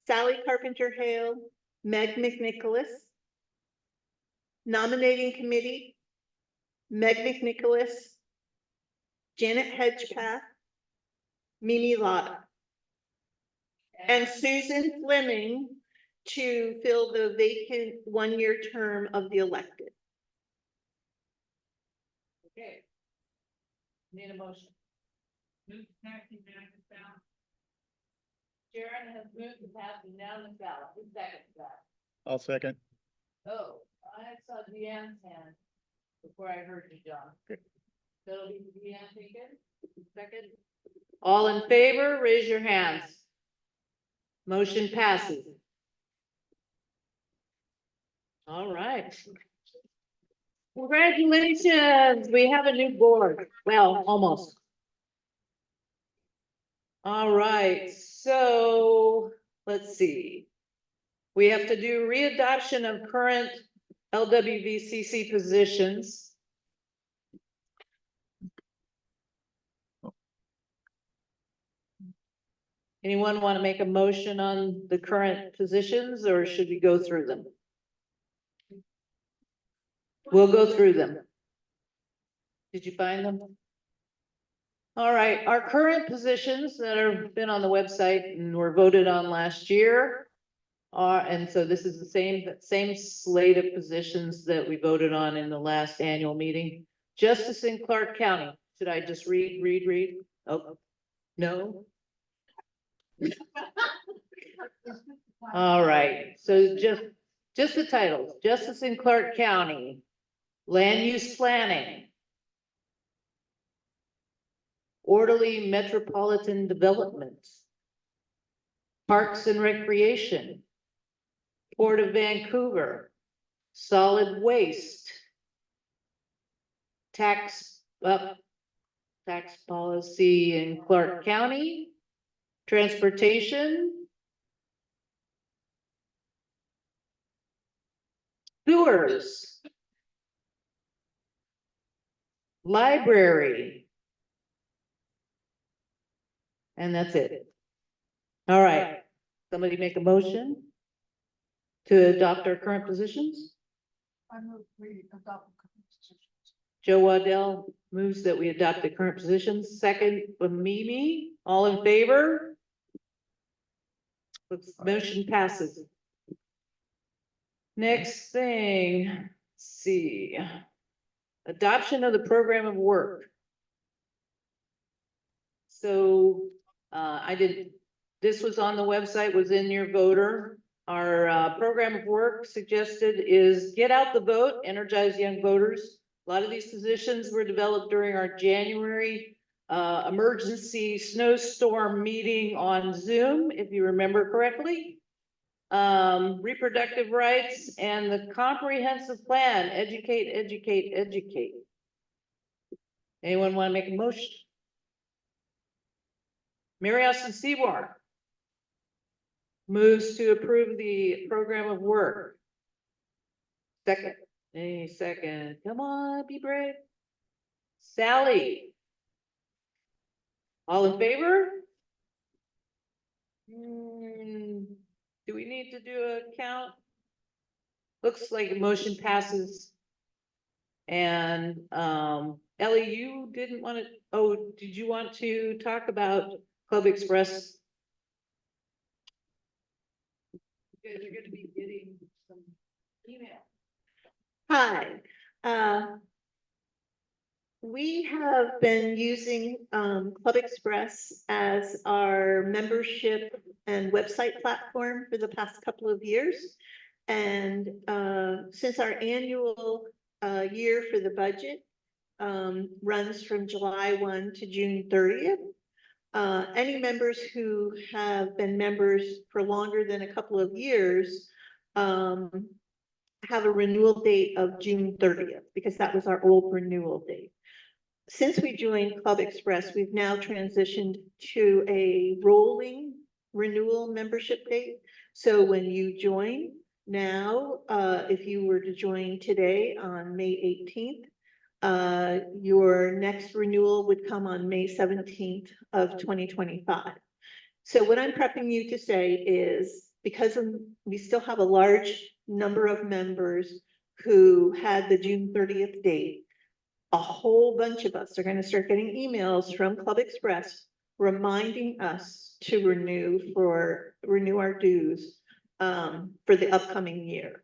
Sally Carpenter Hale, Meg McNicholas. Nominating committee, Meg McNicholas, Janet Hedgepath, Mimi Lotta. And Susan Fleming to fill the vacant 1-year term of the elected. Okay. Need a motion. Move to pass the unanimous ballot. Sharon has moved to pass the unanimous ballot. Who's second to that? I'll second. Oh, saw Deanne's hand before I heard you, John. That'll be Deanne taken. Second. All in favor, raise your hands. Motion passes. All right. Congratulations, we have a new board. Well, almost. All right, so let's see. We have to do readoption of current LWVCC positions. Anyone want to make a motion on the current positions, or should we go through them? We'll go through them. Did you find them? All right, our current positions that have been on the website and were voted on last year are, and so this is the same slate of positions that we voted on in the last annual meeting. Justice in Clark County. Should I just read? Oh, no? All right, so just the titles. Justice in Clark County, Land Use Planning, Orderly Metropolitan Development, Parks and Recreation, Port of Vancouver, Solid Waste, Tax Policy in Clark County, Transportation, Sewers, Library, and that's it. All right, somebody make a motion to adopt our current positions? I move we adopt. Joe Waddell moves that we adopt the current positions. Second, from Mimi, all in favor? Motion passes. Next thing, let's see. Adoption of the program of work. So, this was on the website, was in your voter. Our, program of work suggested is get out the vote, energize young voters. A lot of these positions were developed during our January, emergency snowstorm meeting on Zoom, if you remember correctly. Reproductive rights and the comprehensive plan, educate. Anyone want to make a motion? Mary Austin Sewar moves to approve the program of work. Second, any second, come on, be brave. Sally. All in favor? Do we need to do a count? Looks like the motion passes. And, Ellie, you didn't want to, oh, did you want to talk about Club Express? You guys are gonna be getting some email. Hi, we have been using Club Express as our membership and website platform for the past couple of years. And since our annual year for the budget runs from July 1 to June 30th, any members who have been members for longer than a couple of years have a renewal date of June 30th, because that was our old renewal date. Since we joined Club Express, we've now transitioned to a rolling renewal membership date. So when you join now, if you were to join today on May 18th, your next renewal would come on May 17th of 2025. So what I'm prepping you to say is, because we still have a large number of members who had the June 30th date, a whole bunch of us are going to start getting emails from Club Express reminding us to renew our dues for the upcoming year.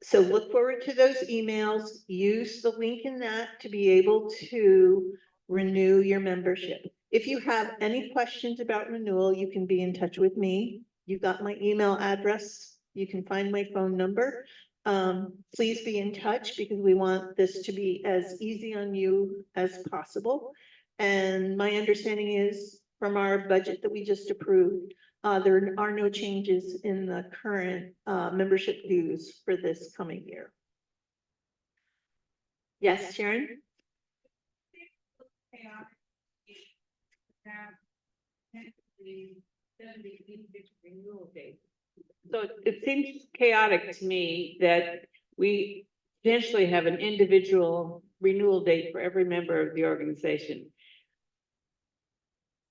So look forward to those emails. Use the link in that to be able to renew your membership. If you have any questions about renewal, you can be in touch with me. You've got my email address. You can find my phone number. Please be in touch because we want this to be as easy on you as possible. And my understanding is from our budget that we just approved, there are no changes in the current membership dues for this coming year. Yes, Sharon? So it seems chaotic to me that we potentially have an individual renewal date for every member of the organization.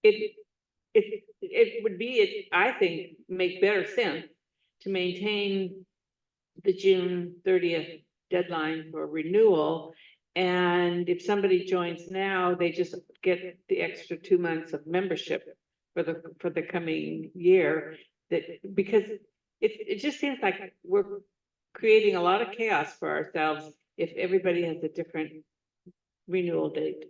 It would be, I think, make better sense to maintain the June 30th deadline for renewal. And if somebody joins now, they just get the extra 2 months of membership for the coming year. That, because it just seems like we're creating a lot of chaos for ourselves if everybody has a different renewal date.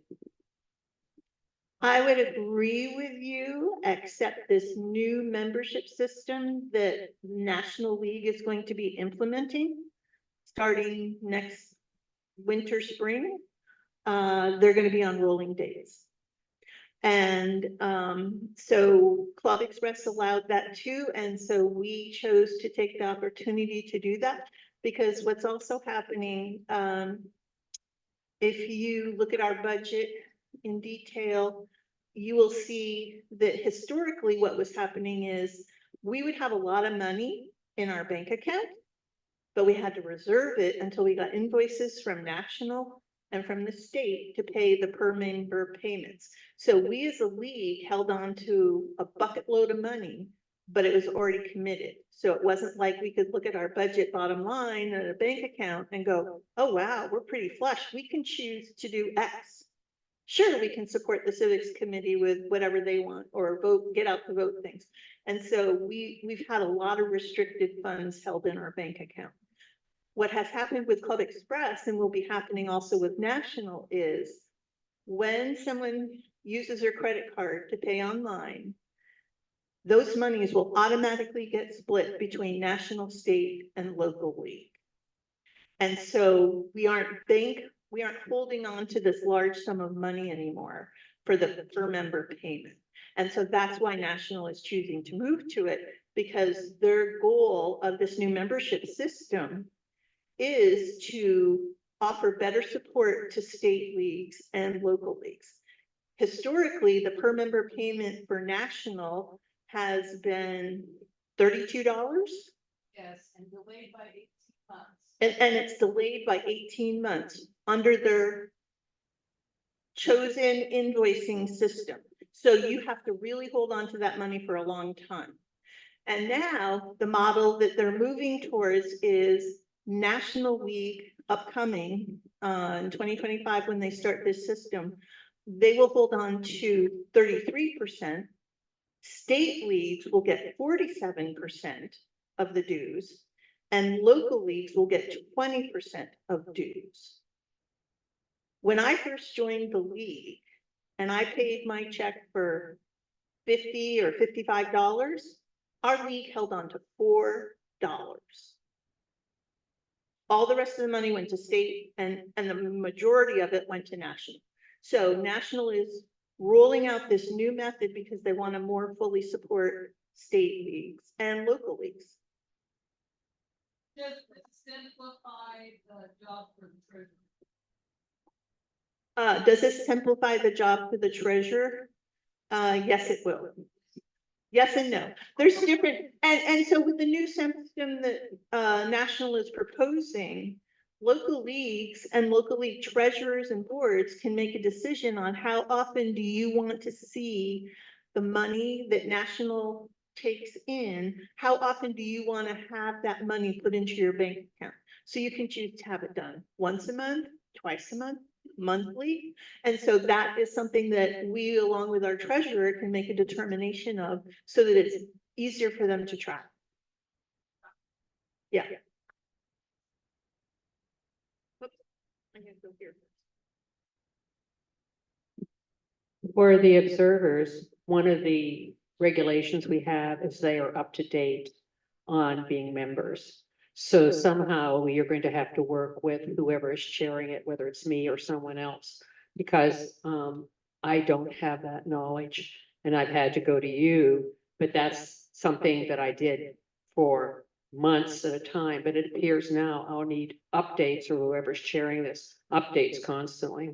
I would agree with you, except this new membership system that National League is going to be implementing starting next winter, spring. They're going to be on rolling dates. And so Club Express allowed that too. And so we chose to take the opportunity to do that because what's also happening, if you look at our budget in detail, you will see that historically what was happening is we would have a lot of money in our bank account, but we had to reserve it until we got invoices from National and from the state to pay the per member payments. So we as a league held on to a bucket load of money, but it was already committed. So it wasn't like we could look at our budget bottom line and a bank account and go, oh, wow, we're pretty flush. We can choose to do X. Sure, we can support the civics committee with whatever they want or vote, get out the vote things. And so we've had a lot of restricted funds held in our bank account. What has happened with Club Express and will be happening also with National is when someone uses their credit card to pay online, those monies will automatically get split between National, state, and local league. And so we aren't holding on to this large sum of money anymore for the per member payment. And so that's why National is choosing to move to it, because their goal of this new membership system is to offer better support to state leagues and local leagues. Historically, the per member payment for National has been $32. Yes, and delayed by 18 months. And it's delayed by 18 months under their chosen invoicing system. So you have to really hold on to that money for a long time. And now the model that they're moving towards is National League upcoming in 2025 when they start this system. They will hold on to 33%. State leagues will get 47% of the dues. And local leagues will get 20% of dues. When I first joined the league and I paid my check for $50 or $55, our league held on to $4. All the rest of the money went to state and the majority of it went to National. So National is rolling out this new method because they want to more fully support state leagues and local leagues. Just simplify the job for the treasurer. Does this simplify the job for the treasurer? Yes, it will. Yes and no. There's different, and so with the new system that National is proposing, local leagues and local league treasurers and boards can make a decision on how often do you want to see the money that National takes in, how often do you want to have that money put into your bank account? So you can choose to have it done once a month, twice a month, monthly. And so that is something that we, along with our treasurer, can make a determination of so that it's easier for them to track. Yeah. Oops, I'm gonna go here. For the observers, one of the regulations we have is they are up to date on being members. So somehow you're going to have to work with whoever is chairing it, whether it's me or someone else. Because I don't have that knowledge and I've had to go to you, but that's something that I did for months at a time. But it appears now I'll need updates, or whoever's chairing this, updates constantly.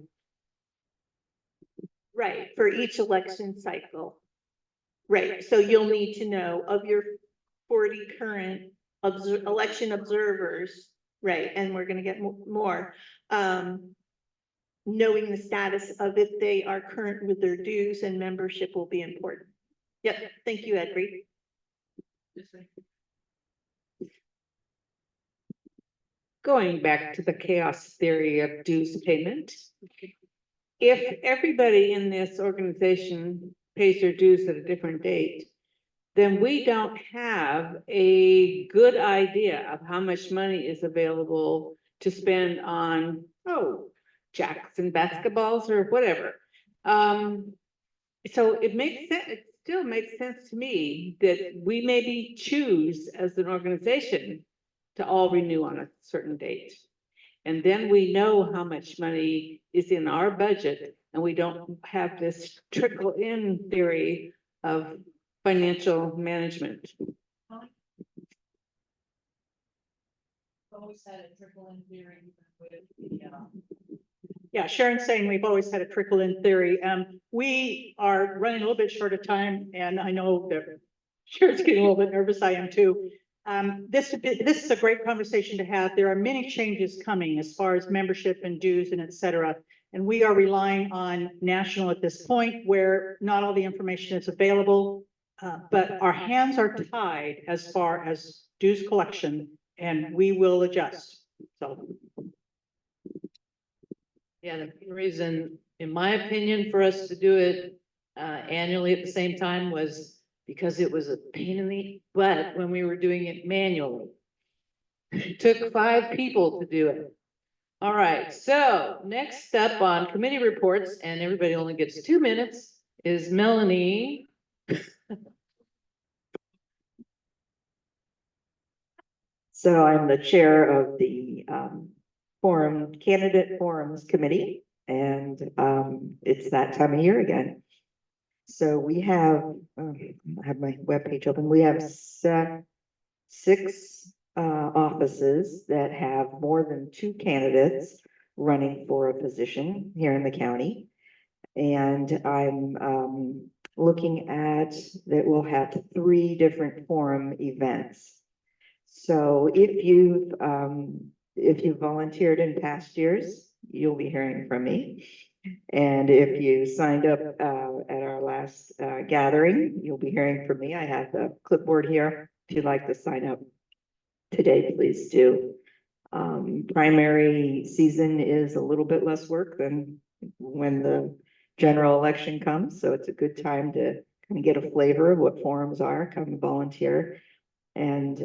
Right, for each election cycle. Right, so you'll need to know of your 40 current election observers, right, and we're gonna get more. Knowing the status of if they are current with their dues and membership will be important. Yep, thank you, Edry. Going back to the chaos theory of dues payment. If everybody in this organization pays their dues at a different date, then we don't have a good idea of how much money is available to spend on, Jackson basketballs or whatever. So it makes sense, it still makes sense to me that we maybe choose as an organization to all renew on a certain date. And then we know how much money is in our budget, and we don't have this trickle in theory of financial management. Always had a trickle in theory with the, Yeah, Sharon's saying we've always had a trickle in theory. We are running a little bit short of time, and I know that Sharon's getting a little bit nervous. I am too. This is a great conversation to have. There are many changes coming as far as membership and dues and et cetera. And we are relying on national at this point where not all the information is available. But our hands are tied as far as dues collection, and we will adjust. So. Yeah, the main reason, in my opinion, for us to do it annually at the same time was because it was a pain in the butt when we were doing it manually. It took 5 people to do it. All right, so next up on committee reports, and everybody only gets 2 minutes, is Melanie. So I'm the chair of the Candidate Forums Committee, and it's that time of year again. So we have, I have my webpage open, we have 6 offices that have more than 2 candidates running for a position here in the county. And I'm looking at that we'll have 3 different forum events. So if you've volunteered in past years, you'll be hearing from me. And if you signed up at our last gathering, you'll be hearing from me. I have the clipboard here. If you'd like to sign up today, please do. Primary season is a little bit less work than when the general election comes. So it's a good time to kind of get a flavor of what forums are, come volunteer. And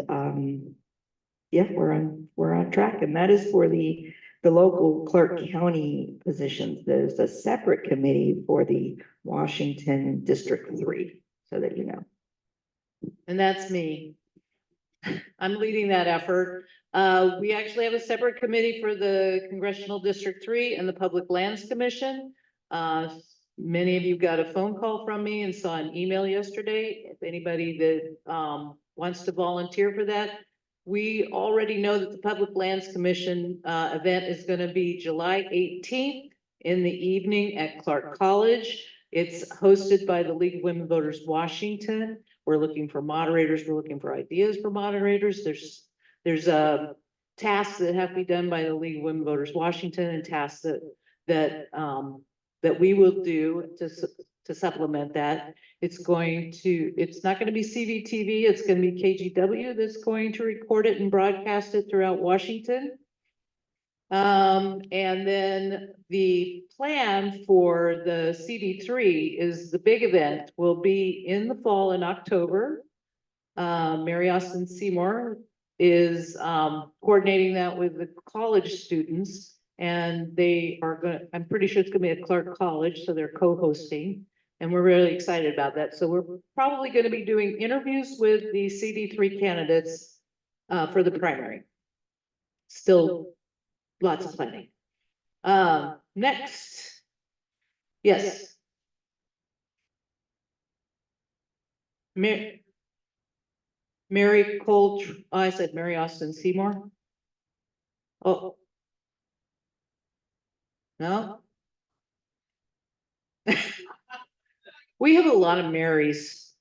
yeah, we're on track. And that is for the local Clark County positions. There's a separate committee for the Washington District 3, so that you know. And that's me. I'm leading that effort. We actually have a separate committee for the Congressional District 3 and the Public Lands Commission. Many of you got a phone call from me and saw an email yesterday. If anybody that wants to volunteer for that, we already know that the Public Lands Commission event is going to be July 18th in the evening at Clark College. It's hosted by the League of Women Voters Washington. We're looking for moderators. We're looking for ideas for moderators. There's tasks that have to be done by the League of Women Voters Washington, and tasks that we will do to supplement that. It's not going to be CVTV. It's going to be KGW that's going to record it and broadcast it throughout Washington. And then the plan for the CD3 is the big event will be in the fall in October. Mary Austin Seymour is coordinating that with the college students, and they are I'm pretty sure it's gonna be at Clark College, so they're co-hosting, and we're really excited about that. So we're probably gonna be doing interviews with the CD3 candidates for the primary. Still lots of planning. Next. Yes. Mary Cole, I said Mary Austin Seymour. Oh. No? We have a lot of Marys.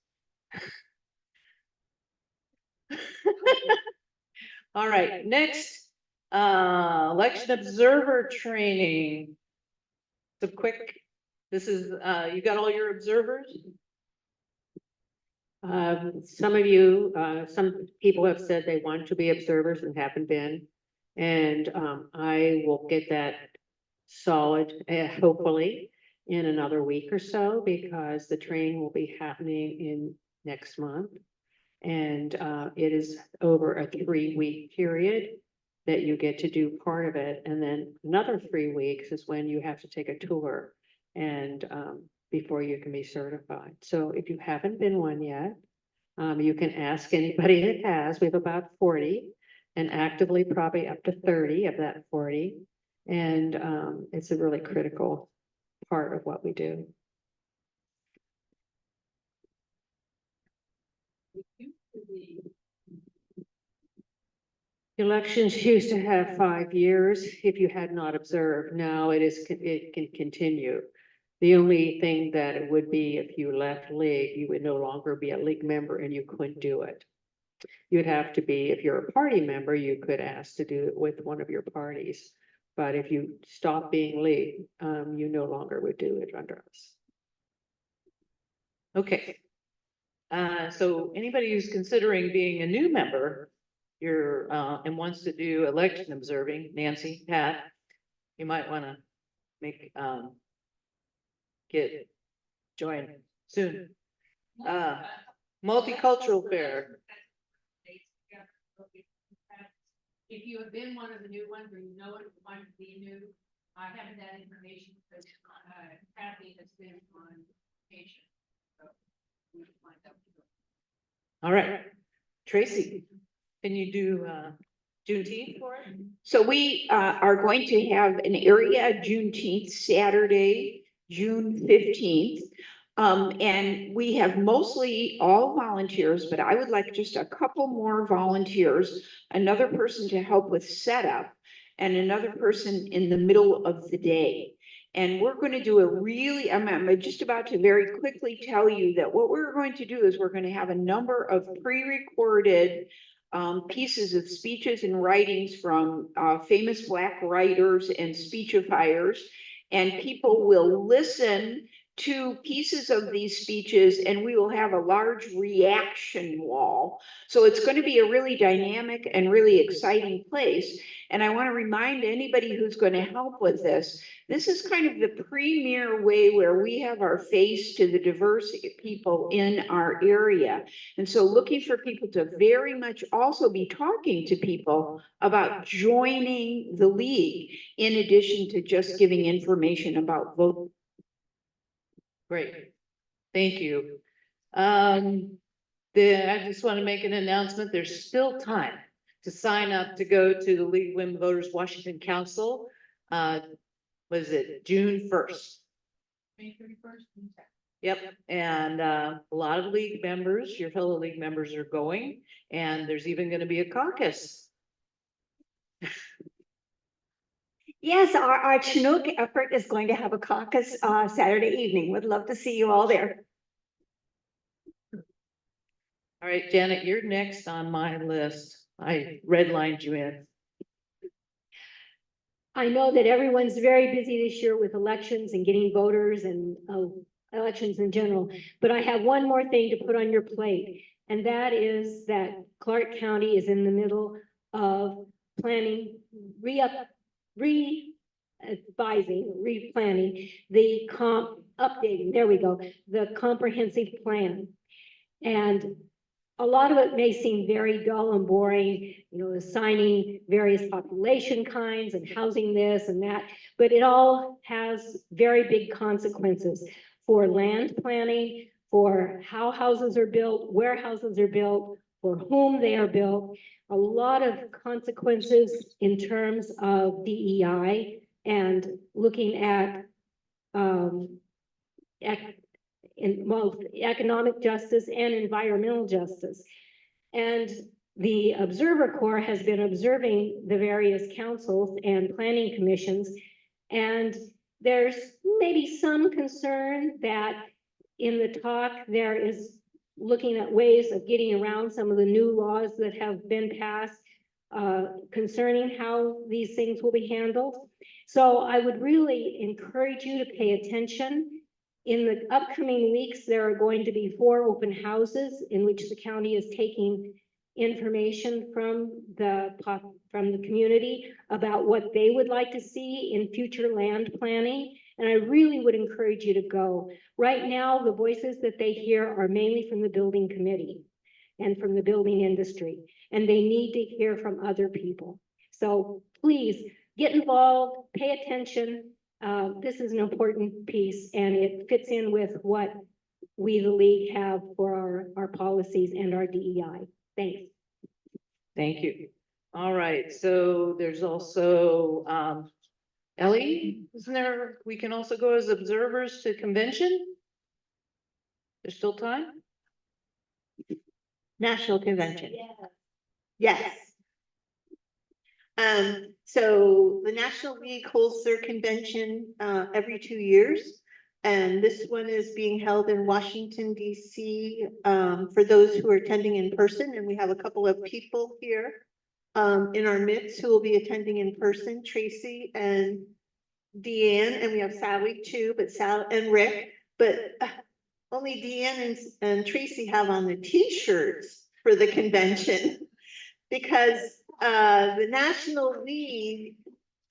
All right, next, election observer training. Some quick, this is, you got all your observers? Some of you, some people have said they want to be observers and haven't been. And I will get that solid, hopefully in another week or so, because the training will be happening in next month. And it is over a 3-week period that you get to do part of it. And then another 3 weeks is when you have to take a tour and before you can be certified. So if you haven't been one yet, you can ask anybody that has. We have about 40 and actively probably up to 30 of that 40. And it's a really critical part of what we do. Elections used to have 5 years if you had not observed. Now it can continue. The only thing that it would be if you left league, you would no longer be a league member and you couldn't do it. You'd have to be, if you're a party member, you could ask to do it with one of your parties. But if you stop being league, you no longer would do it under us. Okay. So anybody who's considering being a new member, you're, and wants to do election observing, Nancy, Pat, you might want to make, join soon. Multicultural fair. If you have been one of the new ones, or you know it, want to be new, I haven't that information, because Kathy has been on vacation. So we can find out. All right, Tracy, can you do Juneteenth for it? So we are going to have an area Juneteenth, Saturday, June 15th. And we have mostly all volunteers, but I would like just a couple more volunteers, another person to help with setup, and another person in the middle of the day. And we're going to do a really, I'm just about to very quickly tell you that what we're going to do is we're going to have a number of pre-recorded pieces of speeches and writings from famous Black writers and speechifiers, and people will listen to pieces of these speeches, and we will have a large reaction wall. So it's going to be a really dynamic and really exciting place. And I want to remind anybody who's going to help with this, this is kind of the premier way where we have our face to the diverse people in our area. And so looking for people to very much also be talking to people about joining the league, in addition to just giving information about vote. Great, thank you. I just want to make an announcement. There's still time to sign up to go to the League of Women Voters Washington Council. Was it June 1st? May 31st. Yep, and a lot of league members, your fellow league members are going, and there's even going to be a caucus. Yes, our Chinook effort is going to have a caucus Saturday evening. Would love to see you all there. All right, Janet, you're next on my list. I redlined you in. I know that everyone's very busy this year with elections and getting voters and elections in general, but I have one more thing to put on your plate, and that is that Clark County is in the middle of planning, replanning the updating, there we go, the comprehensive plan. And a lot of it may seem very dull and boring, you know, assigning various population kinds and housing this and that, but it all has very big consequences for land planning, for how houses are built, where houses are built, for whom they are built. a lot of consequences in terms of DEI and looking at in both economic justice and environmental justice. And the Observer Corps has been observing the various councils and planning commissions. And there's maybe some concern that in the talk, there is looking at ways of getting around some of the new laws that have been passed concerning how these things will be handled. So I would really encourage you to pay attention. In the upcoming weeks, there are going to be 4 open houses in which the county is taking information from the community about what they would like to see in future land planning. And I really would encourage you to go. Right now, the voices that they hear are mainly from the building committee and from the building industry, and they need to hear from other people. So please get involved, pay attention. This is an important piece, and it fits in with what we, the league, have for our policies and our DEI. Thanks. Thank you. All right, so there's also, Ellie, isn't there, we can also go as observers to convention? There's still time? National Convention. Yes. So the National League holds their convention every 2 years. And this one is being held in Washington, DC, for those who are attending in person. And we have a couple of people here in our midst who will be attending in person, Tracy and Deanne, and we have Sally too, but Sal and Rick, but only Deanne and Tracy have on the t-shirts for the convention because the National League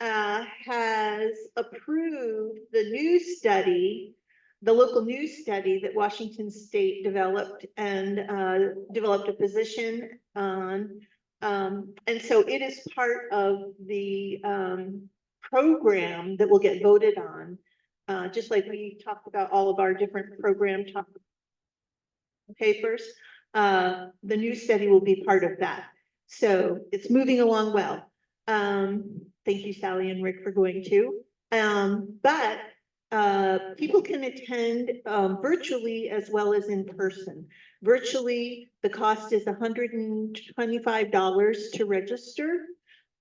has approved the news study, the local news study that Washington State developed and developed a position on. And so it is part of the program that will get voted on, just like we talked about all of our different program papers. The news study will be part of that. So it's moving along well. Thank you, Sally and Rick, for going too. But people can attend virtually as well as in person. Virtually, the cost is $125 to register.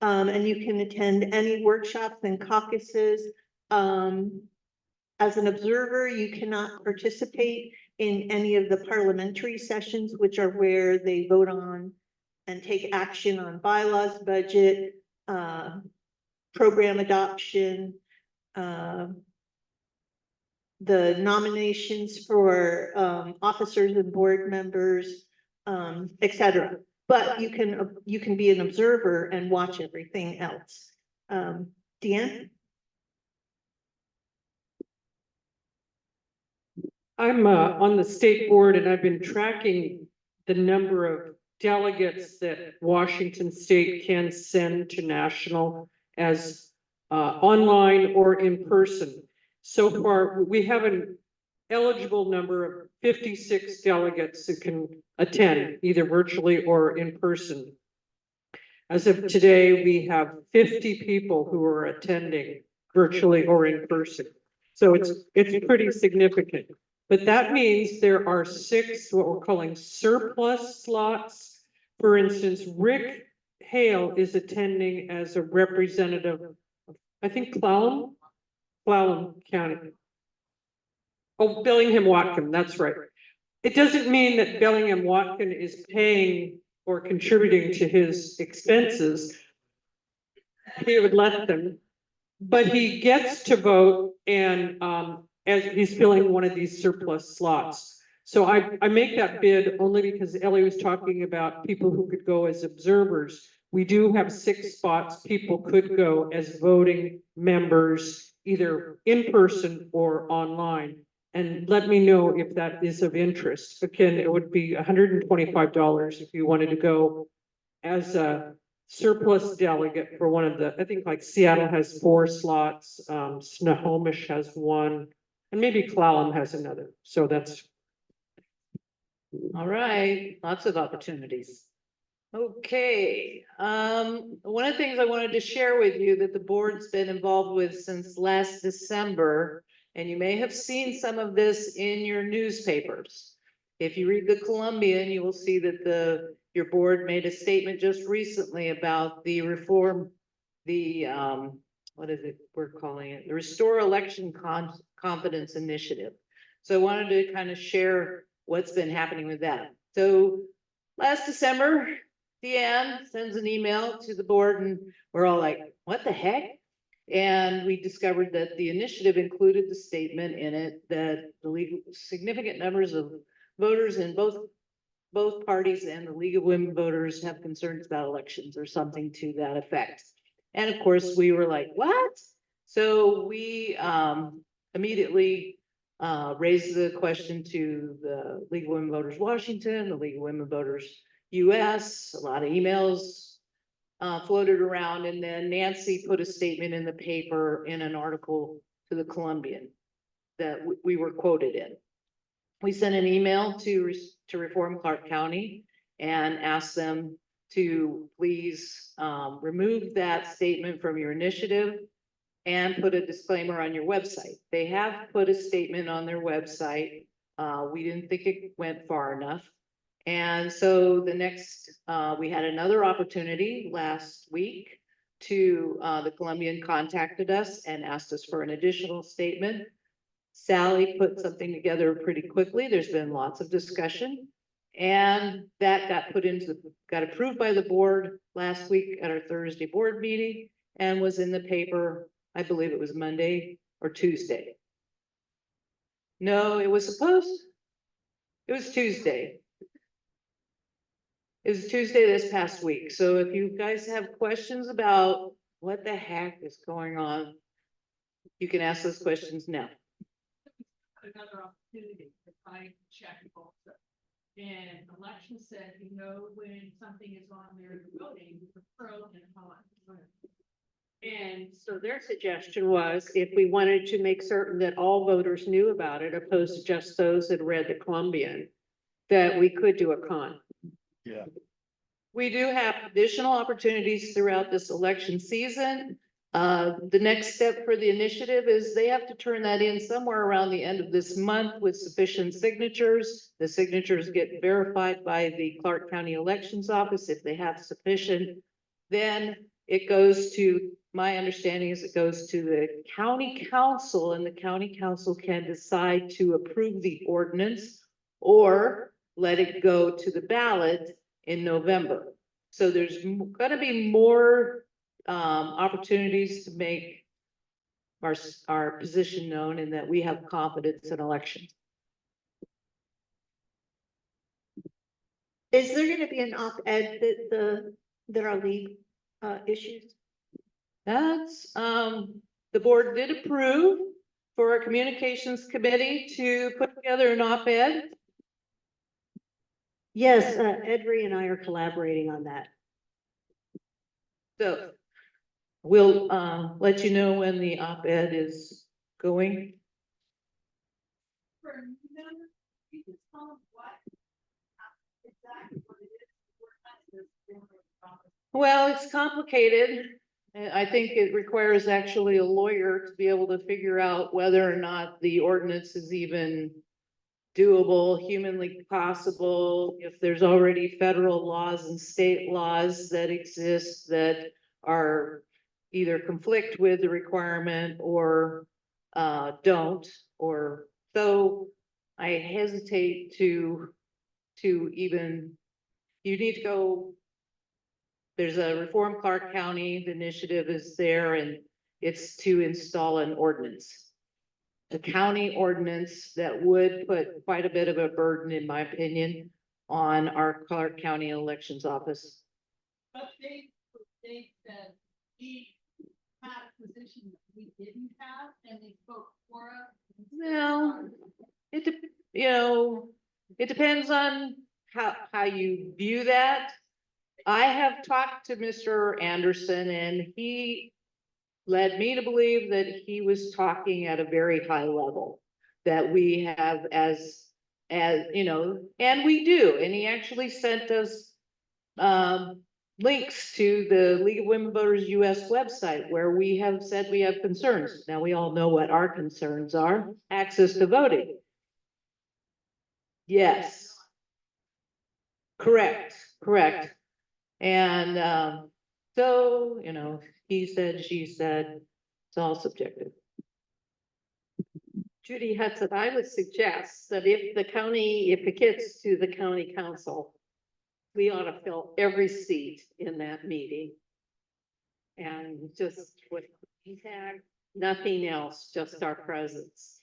And you can attend any workshops and caucuses. As an observer, you cannot participate in any of the parliamentary sessions, which are where they vote on and take action on bylaws, budget, program adoption, the nominations for officers and board members, etc. But you can be an observer and watch everything else. Deanne? I'm on the state board and I've been tracking the number of delegates that Washington State can send to national as online or in person. So far, we have an eligible number of 56 delegates who can attend either virtually or in person. As of today, we have 50 people who are attending virtually or in person. So it's pretty significant. But that means there are 6 what we're calling surplus slots. For instance, Rick Hale is attending as a representative of, I think, Clallam County. Oh, Bellingham-Watkin, that's right. It doesn't mean that Bellingham-Watkin is paying or contributing to his expenses. He would let them, but he gets to vote and as he's filling one of these surplus slots. So I make that bid only because Ellie was talking about people who could go as observers. We do have 6 spots. People could go as voting members, either in person or online. And let me know if that is of interest. Again, it would be $125 if you wanted to go as a surplus delegate for one of the, I think like Seattle has 4 slots, Snohomish has 1, and maybe Clallam has another. So that's. All right, lots of opportunities. Okay, one of the things I wanted to share with you that the board's been involved with since last December, and you may have seen some of this in your newspapers. If you read the Columbian, you will see that your board made a statement just recently about the reform, what is it we're calling it? The Restore Election Confidence Initiative. So I wanted to kind of share what's been happening with that. So last December, Deanne sends an email to the board and we're all like, what the heck? And we discovered that the initiative included the statement in it that the legal, significant numbers of voters in both parties and the League of Women Voters have concerns about elections or something to that effect. And of course, we were like, what? So we immediately raised the question to the League of Women Voters Washington, the League of Women Voters US, a lot of emails floated around, and then Nancy put a statement in the paper in an article to the Columbian that we were quoted in. We sent an email to Reform Clark County and asked them to please remove that statement from your initiative and put a disclaimer on your website. They have put a statement on their website. We didn't think it went far enough. And so the next, we had another opportunity last week to, the Columbian contacted us and asked us for an additional statement. Sally put something together pretty quickly. There's been lots of discussion. And that got approved by the board last week at our Thursday board meeting and was in the paper, I believe it was Monday or Tuesday. No, it was Tuesday. It was Tuesday this past week. So if you guys have questions about what the heck is going on, you can ask those questions now. Another opportunity to find check also. And election said, you know, when something is on there voting, the pro and con. And so their suggestion was if we wanted to make certain that all voters knew about it, opposed to just those that read the Columbian, that we could do a con. Yeah. We do have additional opportunities throughout this election season. The next step for the initiative is they have to turn that in somewhere around the end of this month with sufficient signatures. The signatures get verified by the Clark County Elections Office. If they have sufficient, then it goes to, my understanding is it goes to the county council, and the county council can decide to approve the ordinance or let it go to the ballot in November. So there's gonna be more opportunities to make our position known and that we have confidence in elections. Is there gonna be an op-ed that our league issues? That's, the board did approve for a communications committee to put together an op-ed. Yes, Edry and I are collaborating on that. So we'll let you know when the op-ed is going. For a new member, you can tell them what exactly what it is. Well, it's complicated. I think it requires actually a lawyer to be able to figure out whether or not the ordinance is even doable, humanly possible, if there's already federal laws and state laws that exist that are either conflict with the requirement or don't, or so I hesitate to even, you need to go, there's a Reform Clark County, the initiative is there, and it's to install an ordinance. A county ordinance that would put quite a bit of a burden, in my opinion, on our Clark County Elections Office. But they said we had a position that we didn't have, and they spoke for us. Well, it depends on how you view that. I have talked to Mr. Anderson, and he led me to believe that he was talking at a very high level, that we have as you know, and we do, and he actually sent us links to the League of Women Voters US website where we have said we have concerns. Now, we all know what our concerns are. Access to voting. Yes. Correct, correct. And, so, you know, he said, she said, it's all subjective. Judy Hudson, I would suggest that if it gets to the county council, we ought to fill every seat in that meeting. And just with tag, nothing else, just our presence.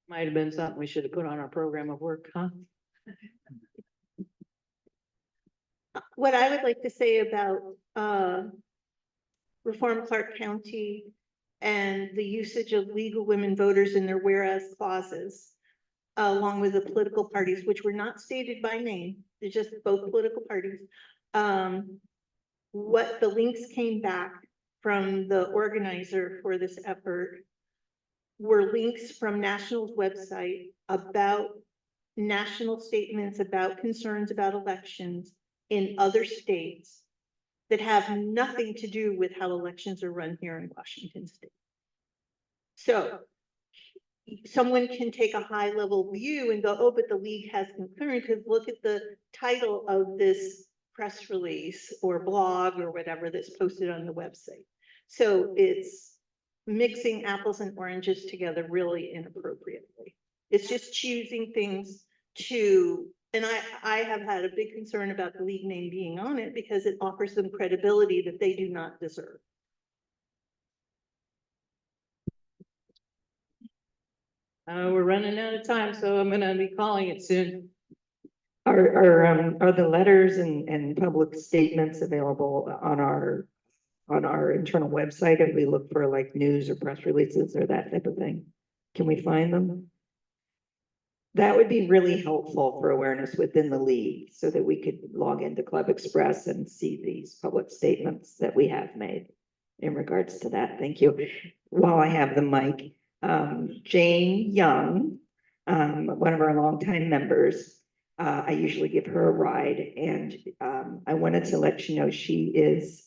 Might have been something we should have put on our program of work, huh? What I would like to say about, Reform Clark County and the usage of League of Women Voters in their whereas clauses, along with the political parties, which were not stated by name, they're just both political parties. What the links came back from the organizer for this effort were links from National's website about national statements about concerns about elections in other states that have nothing to do with how elections are run here in Washington State. So someone can take a high level view and go, oh, but the league has concerns, because look at the title of this press release or blog or whatever that's posted on the website. So it's mixing apples and oranges together really inappropriately. It's just choosing things to, and I have had a big concern about the league name being on it because it offers them credibility that they do not deserve. We're running out of time, so I'm gonna be calling it soon. Are the letters and public statements available on our internal website if we look for like news or press releases or that type of thing? Can we find them? That would be really helpful for awareness within the league so that we could log into Club Express and see these public statements that we have made in regards to that. Thank you. While I have the mic, Jane Young, one of our longtime members, I usually give her a ride, and I wanted to let you know she is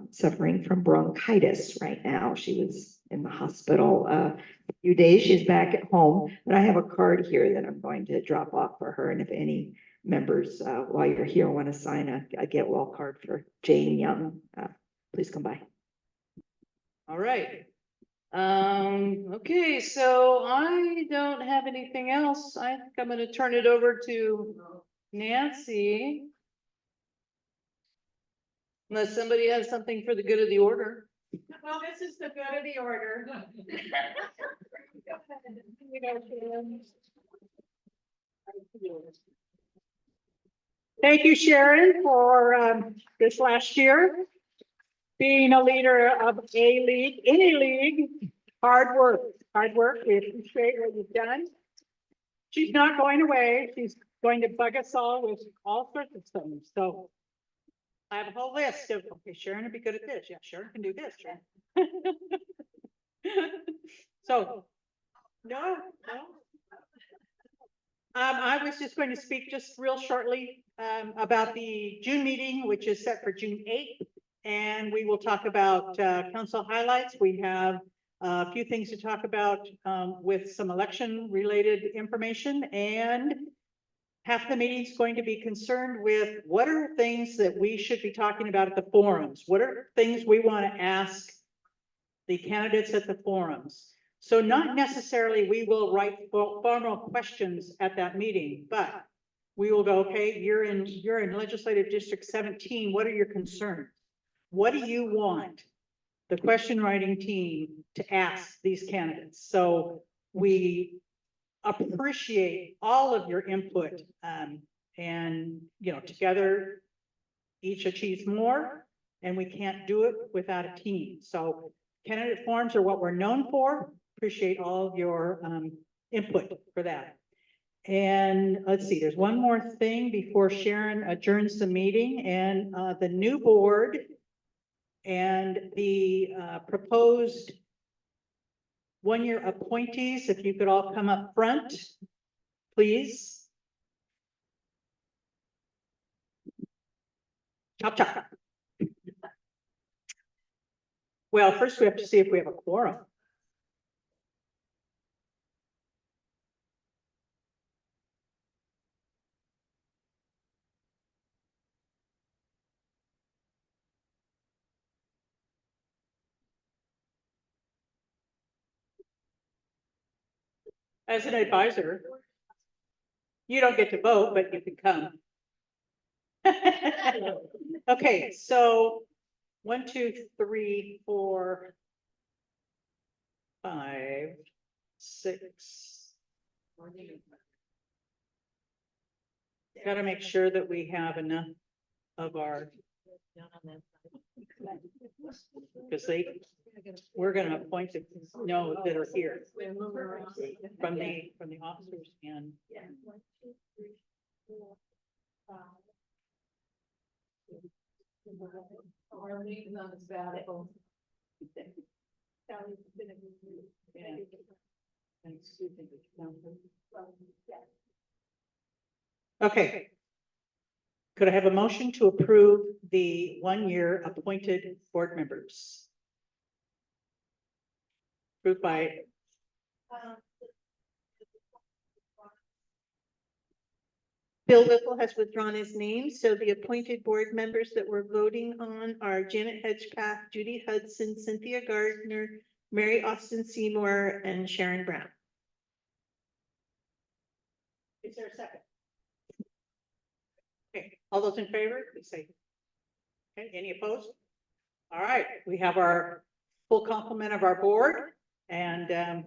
suffering from bronchitis right now. She was in the hospital a few days. She's back at home, but I have a card here that I'm going to drop off for her. And if any members, while you're here, want to sign a get well card for Jane Young, please come by. All right. Okay, so I don't have anything else. I think I'm gonna turn it over to Nancy. Unless somebody has something for the good of the order. Well, this is the good of the order. Thank you, Sharon, for this last year. Being a leader of a league, any league, hard work. We appreciate what you've done. She's not going away. She's going to bug us all with all sorts of things. So I have a whole list of, okay, Sharon would be good at this. Yeah, Sharon can do this. Sharon. So, no. I was just going to speak just real shortly about the June meeting, which is set for June 8th. And we will talk about council highlights. We have a few things to talk about with some election related information, and half the meeting is going to be concerned with what are things that we should be talking about at the forums? What are things we want to ask the candidates at the forums? So not necessarily we will write formal questions at that meeting, but we will go, okay, you're in legislative district 17. What are your concerns? What do you want the question writing team to ask these candidates? So we appreciate all of your input, and together each achieves more, and we can't do it without a team. So candidate forums are what we're known for. Appreciate all of your input for that. And let's see, there's one more thing before Sharon adjourns the meeting, and the new board and the proposed one-year appointees, if you could all come up front, please. Chop chop. Well, first we have to see if we have a quorum. As an advisor, you don't get to vote, but you can come. Okay, so 1, 2, 3, 4, 5, 6. Got to make sure that we have enough of our. Because we're gonna appoint the, no, that are here. From the officers and. Okay. Could I have a motion to approve the 1-year appointed board members? Approved by. Bill Whipple has withdrawn his name, so the appointed board members that we're voting on are Janet Hedgepath, Judy Hudson, Cynthia Gardner, Mary Austin Seymour, and Sharon Brown. Is there a second? Okay, all those in favor, please say. Okay, any opposed? All right, we have our full complement of our board, and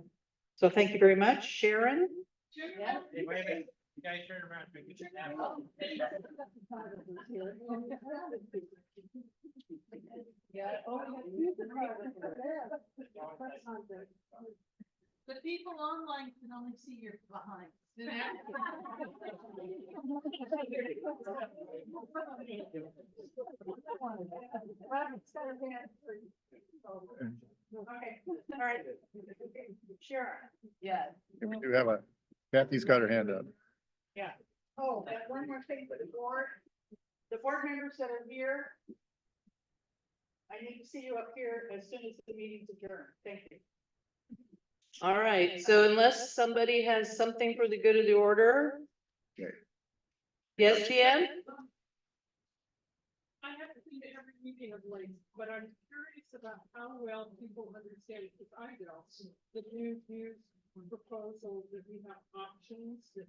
so thank you very much, Sharon. Yeah. Wait a minute, you guys turn around. The people online can only see your behind. Okay, all right. Sharon. Yeah. We do have Kathy's got her hand up. Yeah. Oh, and one more thing for the board. The board members that are here. I need to see you up here as soon as the meeting's adjourned. Thank you. All right, so unless somebody has something for the good of the order. Okay. Yes, Jan? I haven't been to every meeting of late, but I'm curious about how well people understand, because I don't, the new proposal that we have options that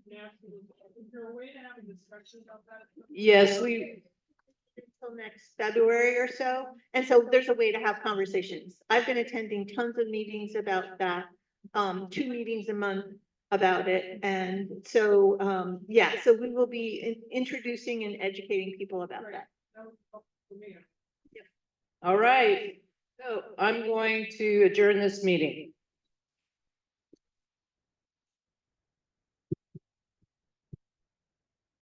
national, is there a way to have a discussion about that? Yes, we, Until next February or so. And so there's a way to have conversations. I've been attending tons of meetings about that, 2 meetings a month about it. And so, yeah, so we will be introducing and educating people about that. all right. So I'm going to adjourn this meeting.